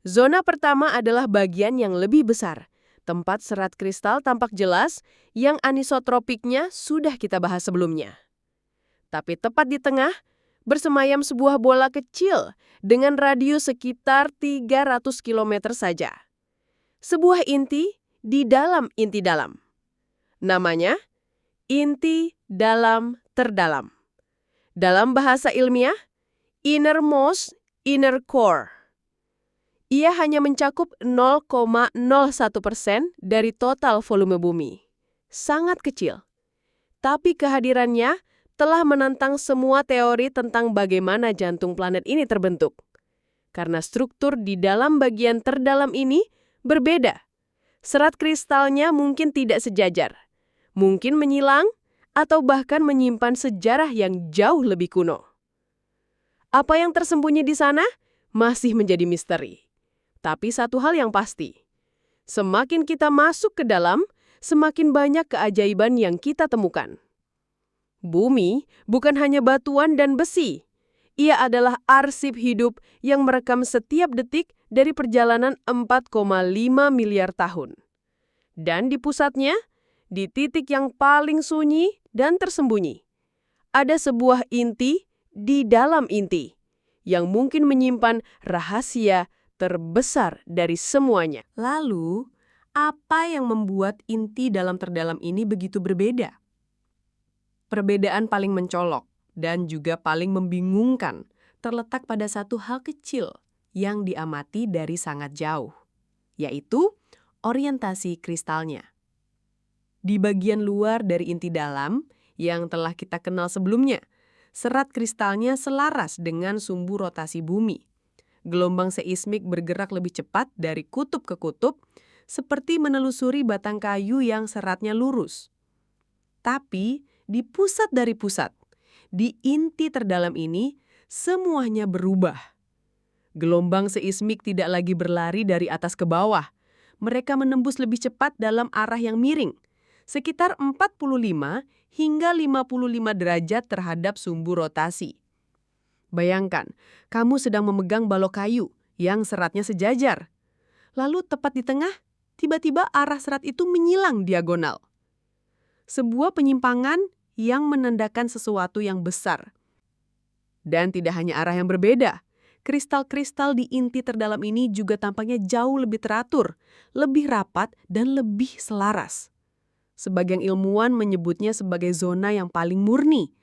Zona pertama adalah bagian yang lebih besar, tempat serat kristal tampak jelas yang anisotropiknya sudah kita bahas sebelumnya. Tapi tepat di tengah, bersemayam sebuah bola kecil dengan radius sekitar 300 km saja. Sebuah inti di dalam inti dalam. Namanya inti dalam terdalam. Dalam bahasa ilmiah, innermost inner core. Ia hanya mencakup 0,01% dari total volume bumi. Sangat kecil. Tapi kehadirannya telah menantang semua teori tentang bagaimana jantung planet ini terbentuk. Karena struktur di dalam bagian terdalam ini berbeda. Serat kristalnya mungkin tidak sejajar, mungkin menyilang, atau bahkan menyimpan sejarah yang jauh lebih kuno. Apa yang tersembunyi di sana masih menjadi misteri. Tapi satu hal yang pasti, semakin kita masuk ke dalam, semakin banyak keajaiban yang kita temukan. Bumi bukan hanya batuan dan besi. Ia adalah arsip hidup yang merekam setiap detik dari perjalanan 4,5 miliar tahun. Dan di pusatnya, di titik yang paling sunyi dan tersembunyi, ada sebuah inti di dalam inti yang mungkin menyimpan rahasia terbesar dari semuanya. Lalu, apa yang membuat inti dalam terdalam ini begitu berbeda? Perbedaan paling mencolok dan juga paling membingungkan terletak pada satu hal kecil yang diamati dari sangat jauh, yaitu orientasi kristalnya. Di bagian luar dari inti dalam yang telah kita kenal sebelumnya, serat kristalnya selaras dengan sumbu rotasi bumi. Gelombang seismik bergerak lebih cepat dari kutub ke kutub, seperti menelusuri batang kayu yang seratnya lurus. Tapi di pusat dari pusat, di inti terdalam ini, semuanya berubah. Gelombang seismik tidak lagi berlari dari atas ke bawah. Mereka menembus lebih cepat dalam arah yang miring, sekitar 45 hingga 55 derajat terhadap sumbu rotasi. Bayangkan, kamu sedang memegang balok kayu yang seratnya sejajar. Lalu tepat di tengah, tiba-tiba arah serat itu menyilang diagonal. Sebuah penyimpangan yang menandakan sesuatu yang besar. Dan tidak hanya arah yang berbeda, kristal-kristal di inti terdalam ini juga tampaknya jauh lebih teratur, lebih rapat, dan lebih selaras. Sebagian ilmuwan menyebutnya sebagai zona yang paling murni.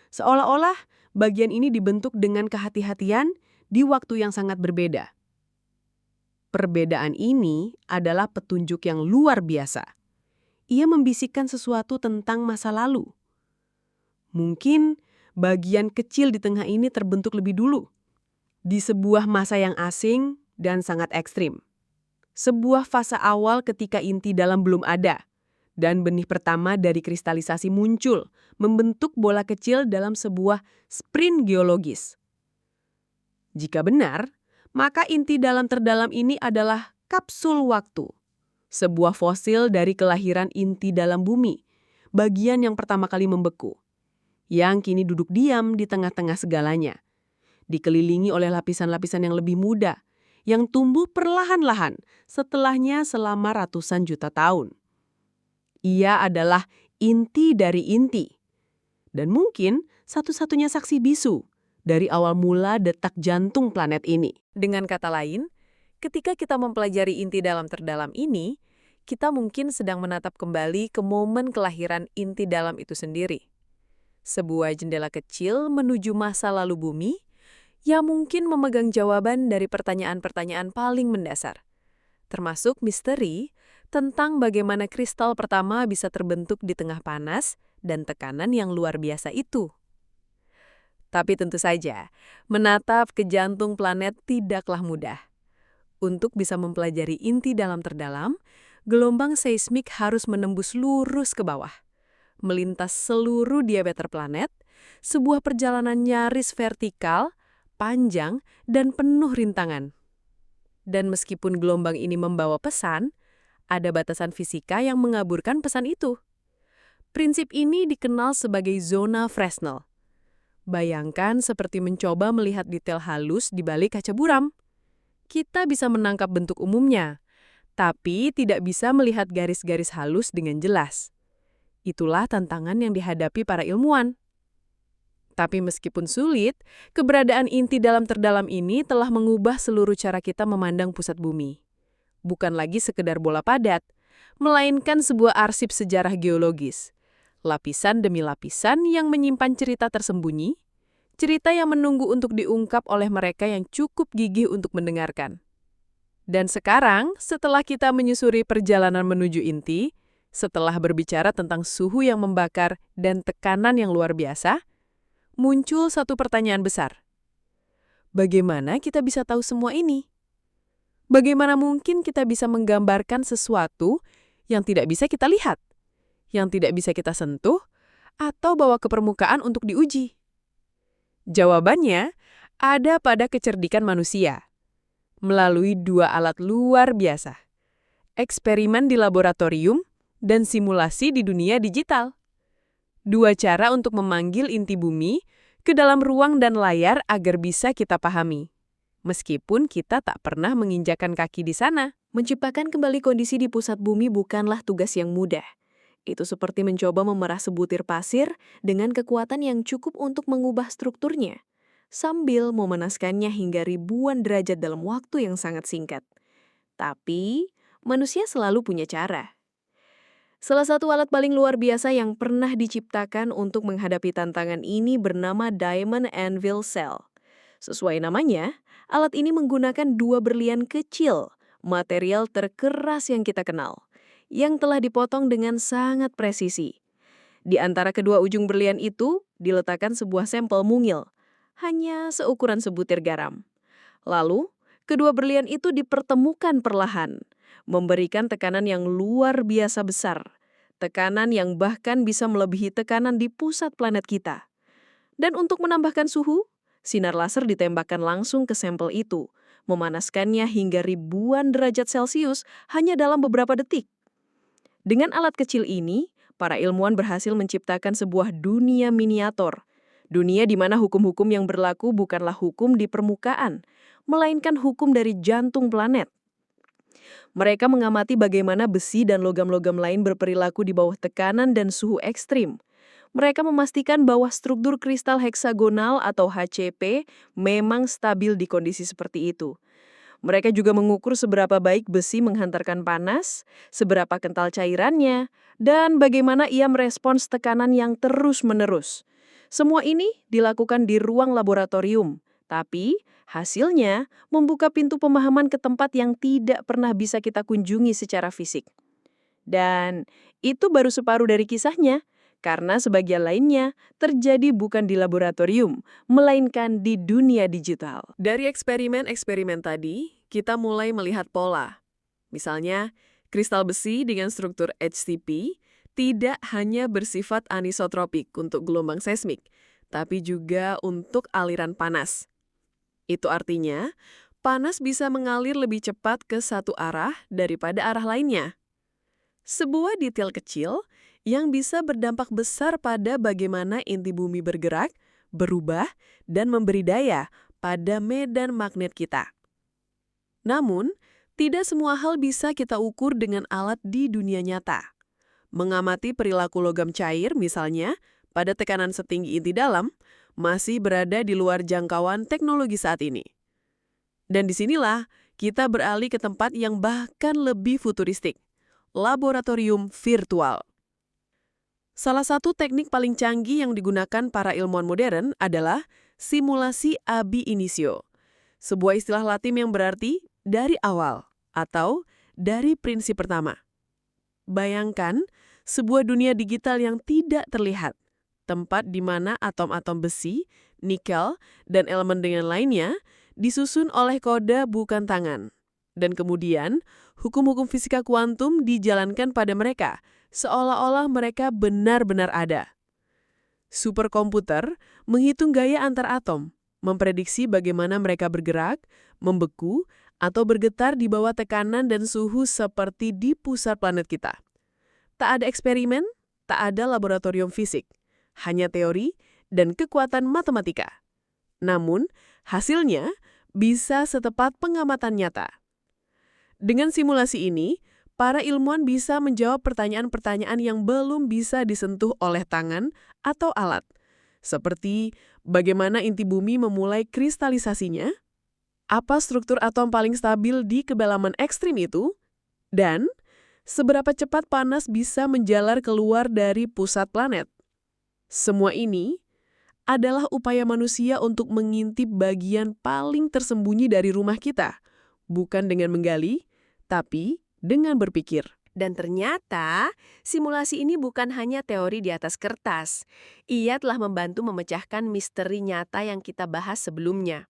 Seolah-olah bagian ini dibentuk dengan kehati-hatian di waktu yang sangat berbeda. Perbedaan ini adalah petunjuk yang luar biasa. Ia membisikkan sesuatu tentang masa lalu. Mungkin bagian kecil di tengah ini terbentuk lebih dulu, di sebuah masa yang asing dan sangat ekstrim. Sebuah fase awal ketika inti dalam belum ada, dan benih pertama dari kristalisasi muncul, membentuk bola kecil dalam sebuah sprint geologis. Jika benar, maka inti dalam terdalam ini adalah kapsul waktu. Sebuah fosil dari kelahiran inti dalam bumi, bagian yang pertama kali membeku, yang kini duduk diam di tengah-tengah segalanya, dikelilingi oleh lapisan-lapisan yang lebih muda, yang tumbuh perlahan-lahan setelahnya selama ratusan juta tahun. Ia adalah inti dari inti, dan mungkin satu-satunya saksi bisu dari awal mula detak jantung planet ini. Dengan kata lain, ketika kita mempelajari inti dalam terdalam ini, kita mungkin sedang menatap kembali ke momen kelahiran inti dalam itu sendiri. Sebuah jendela kecil menuju masa lalu bumi yang mungkin memegang jawaban dari pertanyaan-pertanyaan paling mendasar, termasuk misteri tentang bagaimana kristal pertama bisa terbentuk di tengah panas dan tekanan yang luar biasa itu. Tapi tentu saja, menatap ke jantung planet tidaklah mudah. Untuk bisa mempelajari inti dalam terdalam, gelombang seismik harus menembus lurus ke bawah, melintas seluruh diameter planet, sebuah perjalanan nyaris vertikal, panjang, dan penuh rintangan. Dan meskipun gelombang ini membawa pesan, ada batasan fisika yang mengaburkan pesan itu. Prinsip ini dikenal sebagai zona Fresnel. Bayangkan seperti mencoba melihat detail halus di balik kaca buram. Kita bisa menangkap bentuk umumnya, tapi tidak bisa melihat garis-garis halus dengan jelas. Itulah tantangan yang dihadapi para ilmuwan. Tapi meskipun sulit, keberadaan inti dalam terdalam ini telah mengubah seluruh cara kita memandang pusat bumi. Bukan lagi sekedar bola padat, melainkan sebuah arsip sejarah geologis. Lapisan demi lapisan yang menyimpan cerita tersembunyi, cerita yang menunggu untuk diungkap oleh mereka yang cukup gigih untuk mendengarkan. Dan sekarang, setelah kita menyusuri perjalanan menuju inti, setelah berbicara tentang suhu yang membakar dan tekanan yang luar biasa, muncul satu pertanyaan besar. Bagaimana kita bisa tahu semua ini? Bagaimana mungkin kita bisa menggambarkan sesuatu yang tidak bisa kita lihat, yang tidak bisa kita sentuh, atau bawa ke permukaan untuk diuji? Jawabannya ada pada kecerdikan manusia, melalui dua alat luar biasa, eksperimen di laboratorium dan simulasi di dunia digital. Dua cara untuk memanggil inti bumi ke dalam ruang dan layar agar bisa kita pahami, meskipun kita tak pernah menginjakan kaki di sana. Menciptakan kembali kondisi di pusat bumi bukanlah tugas yang mudah. Itu seperti mencoba memerah sebutir pasir dengan kekuatan yang cukup untuk mengubah strukturnya, sambil memanaskannya hingga ribuan derajat dalam waktu yang sangat singkat. Tapi, manusia selalu punya cara. Salah satu alat paling luar biasa yang pernah diciptakan untuk menghadapi tantangan ini bernama Diamond Anvil Cell. Sesuai namanya, alat ini menggunakan dua berlian kecil, material terkeras yang kita kenal, yang telah dipotong dengan sangat presisi. Di antara kedua ujung berlian itu diletakkan sebuah sampel mungil, hanya seukuran sebutir garam. Lalu, kedua berlian itu dipertemukan perlahan, memberikan tekanan yang luar biasa besar, tekanan yang bahkan bisa melebihi tekanan di pusat planet kita. Dan untuk menambahkan suhu, sinar laser ditembakkan langsung ke sampel itu, memanaskannya hingga ribuan derajat Celcius hanya dalam beberapa detik. Dengan alat kecil ini, para ilmuwan berhasil menciptakan sebuah dunia miniatur. Dunia di mana hukum-hukum yang berlaku bukanlah hukum di permukaan, melainkan hukum dari jantung planet. Mereka mengamati bagaimana besi dan logam-logam lain berperilaku di bawah tekanan dan suhu ekstrim. Mereka memastikan bahwa struktur kristal heksagonal atau HCP memang stabil di kondisi seperti itu. Mereka juga mengukur seberapa baik besi menghantarkan panas, seberapa kental cairannya, dan bagaimana ia merespons tekanan yang terus-menerus. Semua ini dilakukan di ruang laboratorium, tapi hasilnya membuka pintu pemahaman ke tempat yang tidak pernah bisa kita kunjungi secara fisik. Dan itu baru separuh dari kisahnya, karena sebagian lainnya terjadi bukan di laboratorium, melainkan di dunia digital. Dari eksperimen-eksperimen tadi, kita mulai melihat pola. Misalnya, kristal besi dengan struktur HCP tidak hanya bersifat anisotropik untuk gelombang seismik, tapi juga untuk aliran panas. Itu artinya, panas bisa mengalir lebih cepat ke satu arah daripada arah lainnya. Sebuah detail kecil yang bisa berdampak besar pada bagaimana inti bumi bergerak, berubah, dan memberi daya pada medan magnet kita. Namun, tidak semua hal bisa kita ukur dengan alat di dunia nyata. Mengamati perilaku logam cair, misalnya, pada tekanan setinggi inti dalam, masih berada di luar jangkauan teknologi saat ini. Dan disinilah kita beralih ke tempat yang bahkan lebih futuristik, laboratorium virtual. Salah satu teknik paling canggih yang digunakan para ilmuwan modern adalah simulasi ab initio, sebuah istilah Latin yang berarti dari awal atau dari prinsip pertama. Bayangkan sebuah dunia digital yang tidak terlihat, tempat di mana atom-atom besi, nikel, dan elemen dengan lainnya disusun oleh kode bukan tangan. Dan kemudian, hukum-hukum fisika kuantum dijalankan pada mereka, seolah-olah mereka benar-benar ada. Superkomputer menghitung gaya antar atom, memprediksi bagaimana mereka bergerak, membeku, atau bergetar di bawah tekanan dan suhu seperti di pusat planet kita. Tak ada eksperimen, tak ada laboratorium fisik, hanya teori dan kekuatan matematika. Namun, hasilnya bisa setepat pengamatan nyata. Dengan simulasi ini, para ilmuwan bisa menjawab pertanyaan-pertanyaan yang belum bisa disentuh oleh tangan atau alat, seperti bagaimana inti bumi memulai kristalisasinya, apa struktur atom paling stabil di kedalaman ekstrim itu, dan seberapa cepat panas bisa menjalar keluar dari pusat planet. Semua ini adalah upaya manusia untuk mengintip bagian paling tersembunyi dari rumah kita, bukan dengan menggali, tapi dengan berpikir. Dan ternyata, simulasi ini bukan hanya teori di atas kertas. Ia telah membantu memecahkan misteri nyata yang kita bahas sebelumnya.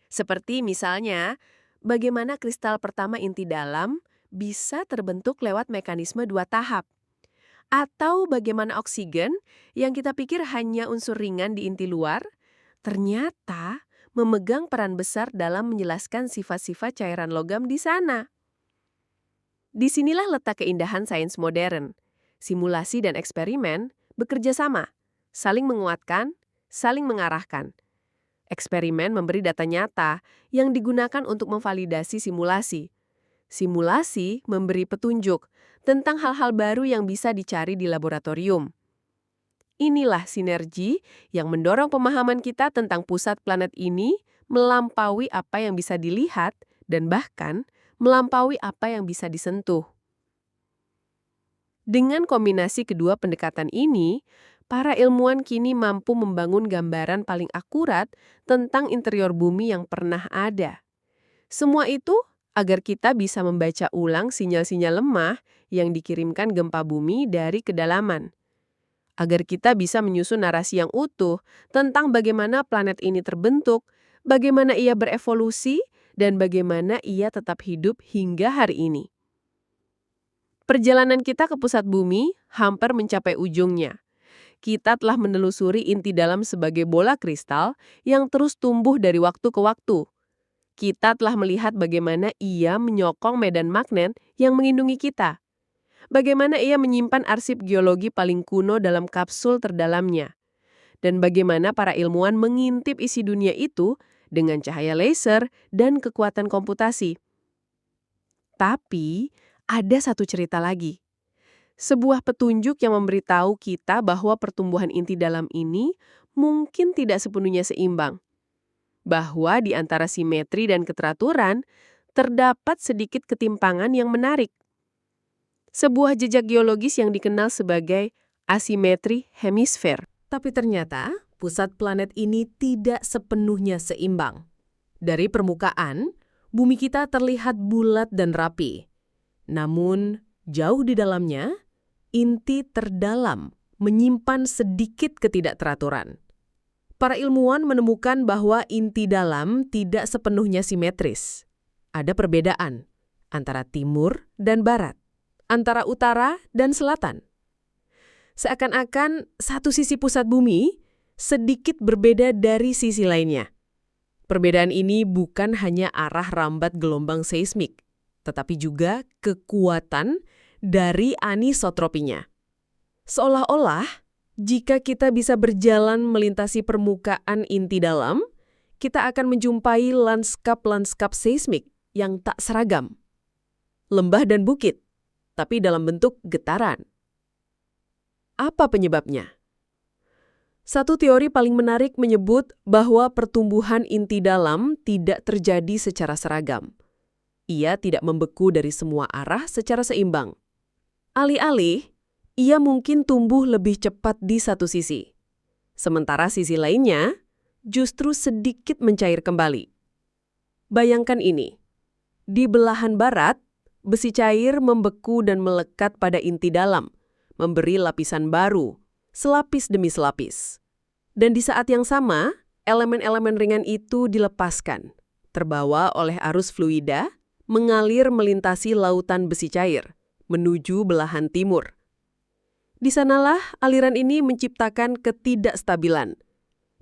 Seperti misalnya, bagaimana kristal pertama inti dalam bisa terbentuk lewat mekanisme 2 tahap. Atau bagaimana oksigen yang kita pikir hanya unsur ringan di inti luar, ternyata memegang peran besar dalam menjelaskan sifat-sifat cairan logam di sana. Disinilah letak keindahan sains modern. Simulasi dan eksperimen bekerja sama, saling menguatkan, saling mengarahkan. Eksperimen memberi data nyata yang digunakan untuk memvalidasi simulasi. Simulasi memberi petunjuk tentang hal-hal baru yang bisa dicari di laboratorium. Inilah sinergi yang mendorong pemahaman kita tentang pusat planet ini melampaui apa yang bisa dilihat dan bahkan melampaui apa yang bisa disentuh. Dengan kombinasi kedua pendekatan ini, para ilmuwan kini mampu membangun gambaran paling akurat tentang interior bumi yang pernah ada. Semua itu agar kita bisa membaca ulang sinyal-sinyal lemah yang dikirimkan gempa bumi dari kedalaman. Agar kita bisa menyusun narasi yang utuh tentang bagaimana planet ini terbentuk, bagaimana ia berevolusi, dan bagaimana ia tetap hidup hingga hari ini. Perjalanan kita ke pusat bumi hampir mencapai ujungnya. Kita telah menelusuri inti dalam sebagai bola kristal yang terus tumbuh dari waktu ke waktu. Kita telah melihat bagaimana ia menyokong medan magnet yang melindungi kita. Bagaimana ia menyimpan arsip geologi paling kuno dalam kapsul terdalamnya. Dan bagaimana para ilmuwan mengintip isi dunia itu dengan cahaya laser dan kekuatan komputasi. Tapi, ada satu cerita lagi. Sebuah petunjuk yang memberitahu kita bahwa pertumbuhan inti dalam ini mungkin tidak sepenuhnya seimbang. Bahwa di antara simetri dan keteraturan, terdapat sedikit ketimpangan yang menarik. Sebuah jejak geologis yang dikenal sebagai asimetri hemisfer. Tapi ternyata, pusat planet ini tidak sepenuhnya seimbang. Dari permukaan, bumi kita terlihat bulat dan rapi. Namun, jauh di dalamnya, inti terdalam menyimpan sedikit ketidakteraturan. Para ilmuwan menemukan bahwa inti dalam tidak sepenuhnya simetris. Ada perbedaan antara timur dan barat, antara utara dan selatan. Seakan-akan satu sisi pusat bumi sedikit berbeda dari sisi lainnya. Perbedaan ini bukan hanya arah rambat gelombang seismik, tetapi juga kekuatan dari anisotropinya. Seolah-olah, jika kita bisa berjalan melintasi permukaan inti dalam, kita akan menjumpai lanskap-lanskap seismik yang tak seragam. Lembah dan bukit, tapi dalam bentuk getaran. Apa penyebabnya? Satu teori paling menarik menyebut bahwa pertumbuhan inti dalam tidak terjadi secara seragam. Ia tidak membeku dari semua arah secara seimbang. Alih-alih, ia mungkin tumbuh lebih cepat di satu sisi. Sementara sisi lainnya justru sedikit mencair kembali. Bayangkan ini. Di belahan barat, besi cair membeku dan melekat pada inti dalam, memberi lapisan baru, selapis demi selapis. Dan di saat yang sama, elemen-elemen ringan itu dilepaskan, terbawa oleh arus fluida, mengalir melintasi lautan besi cair, menuju belahan timur. Di sanalah aliran ini menciptakan ketidakstabilan.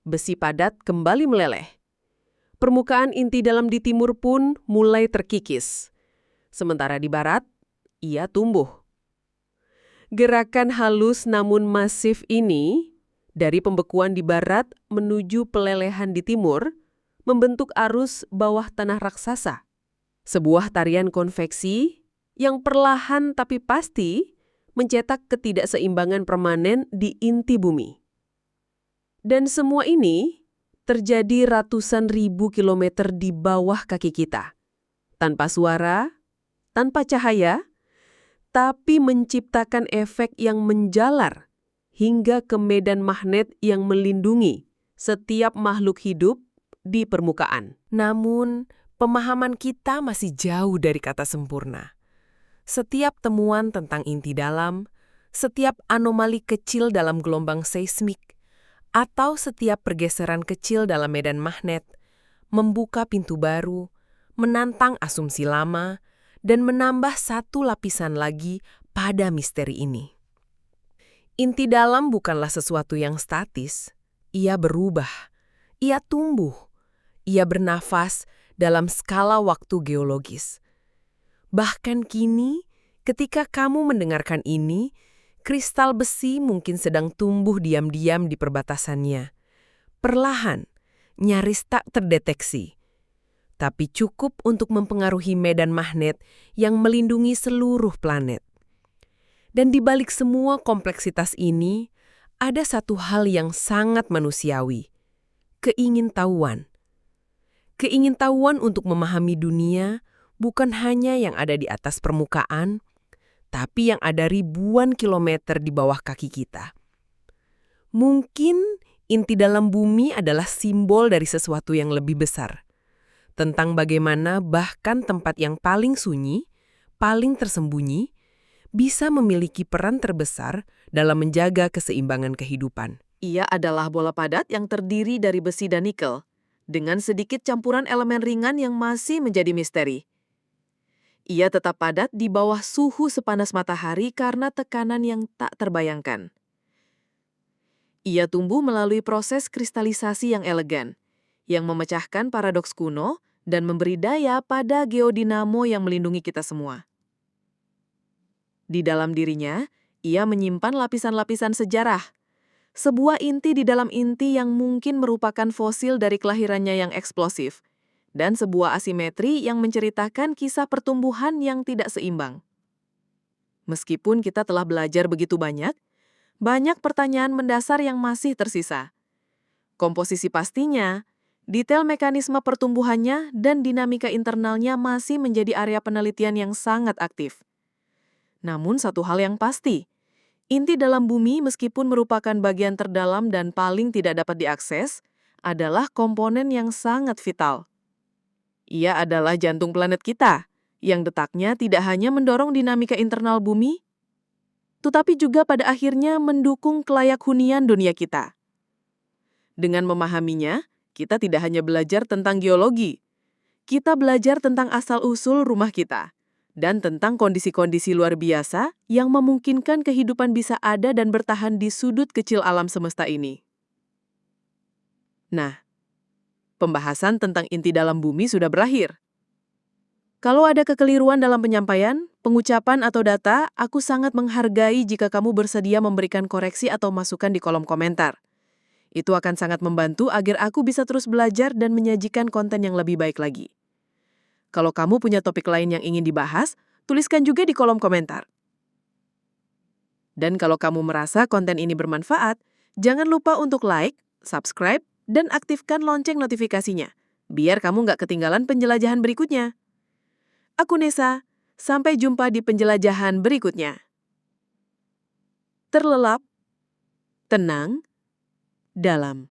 Besi padat kembali meleleh. Permukaan inti dalam di timur pun mulai terkikis. Sementara di barat, ia tumbuh. Gerakan halus namun masif ini, dari pembekuan di barat menuju pelelehan di timur, membentuk arus bawah tanah raksasa. Sebuah tarian konveksi yang perlahan tapi pasti mencetak ketidakseimbangan permanen di inti bumi. Dan semua ini terjadi ratusan ribu kilometer di bawah kaki kita. Tanpa suara, tanpa cahaya, tapi menciptakan efek yang menjalar hingga ke medan magnet yang melindungi setiap makhluk hidup di permukaan. Namun, pemahaman kita masih jauh dari kata sempurna. Setiap temuan tentang inti dalam, setiap anomali kecil dalam gelombang seismik, atau setiap pergeseran kecil dalam medan magnet, membuka pintu baru, menantang asumsi lama, dan menambah satu lapisan lagi pada misteri ini. Inti dalam bukanlah sesuatu yang statis, ia berubah, ia tumbuh, ia bernafas dalam skala waktu geologis. Bahkan kini, ketika kamu mendengarkan ini, kristal besi mungkin sedang tumbuh diam-diam di perbatasannya. Perlahan, nyaris tak terdeteksi. Tapi cukup untuk mempengaruhi medan magnet yang melindungi seluruh planet. Dan di balik semua kompleksitas ini, ada satu hal yang sangat manusiawi. Keingintahuan. Keingintahuan untuk memahami dunia bukan hanya yang ada di atas permukaan, tapi yang ada ribuan kilometer di bawah kaki kita. Mungkin inti dalam bumi adalah simbol dari sesuatu yang lebih besar. Tentang bagaimana bahkan tempat yang paling sunyi, paling tersembunyi, bisa memiliki peran terbesar dalam menjaga keseimbangan kehidupan. Ia adalah bola padat yang terdiri dari besi dan nikel, dengan sedikit campuran elemen ringan yang masih menjadi misteri. Ia tetap padat di bawah suhu sepanas matahari karena tekanan yang tak terbayangkan. Ia tumbuh melalui proses kristalisasi yang elegan, yang memecahkan paradoks kuno dan memberi daya pada geodinamo yang melindungi kita semua. Di dalam dirinya, ia menyimpan lapisan-lapisan sejarah, sebuah inti di dalam inti yang mungkin merupakan fosil dari kelahirannya yang eksplosif, dan sebuah asimetri yang menceritakan kisah pertumbuhan yang tidak seimbang. Meskipun kita telah belajar begitu banyak pertanyaan mendasar yang masih tersisa. Komposisi pastinya, detail mekanisme pertumbuhannya, dan dinamika internalnya masih menjadi area penelitian yang sangat aktif. Namun satu hal yang pasti, inti dalam bumi meskipun merupakan bagian terdalam dan paling tidak dapat diakses, adalah komponen yang sangat vital. Ia adalah jantung planet kita, yang detaknya tidak hanya mendorong dinamika internal bumi, tetapi juga pada akhirnya mendukung kelayak hunian dunia kita. Dengan memahaminya, kita tidak hanya belajar tentang geologi, kita belajar tentang asal-usul rumah kita, dan tentang kondisi-kondisi luar biasa yang memungkinkan kehidupan bisa ada dan bertahan di sudut kecil alam semesta ini. Nah, pembahasan tentang inti dalam bumi sudah berakhir. Kalau ada kekeliruan dalam penyampaian, pengucapan atau data, aku sangat menghargai jika kamu bersedia memberikan koreksi atau masukan di kolom komentar. Itu akan sangat membantu agar aku bisa terus belajar dan menyajikan konten yang lebih baik lagi. Kalau kamu punya topik lain yang ingin dibahas, tuliskan juga di kolom komentar. Dan kalau kamu merasa konten ini bermanfaat, jangan lupa untuk like, subscribe, dan aktifkan lonceng notifikasinya, biar kamu nggak ketinggalan penjelajahan berikutnya. Aku Nesa, sampai jumpa di penjelajahan berikutnya. Terlelap, tenang, dalam.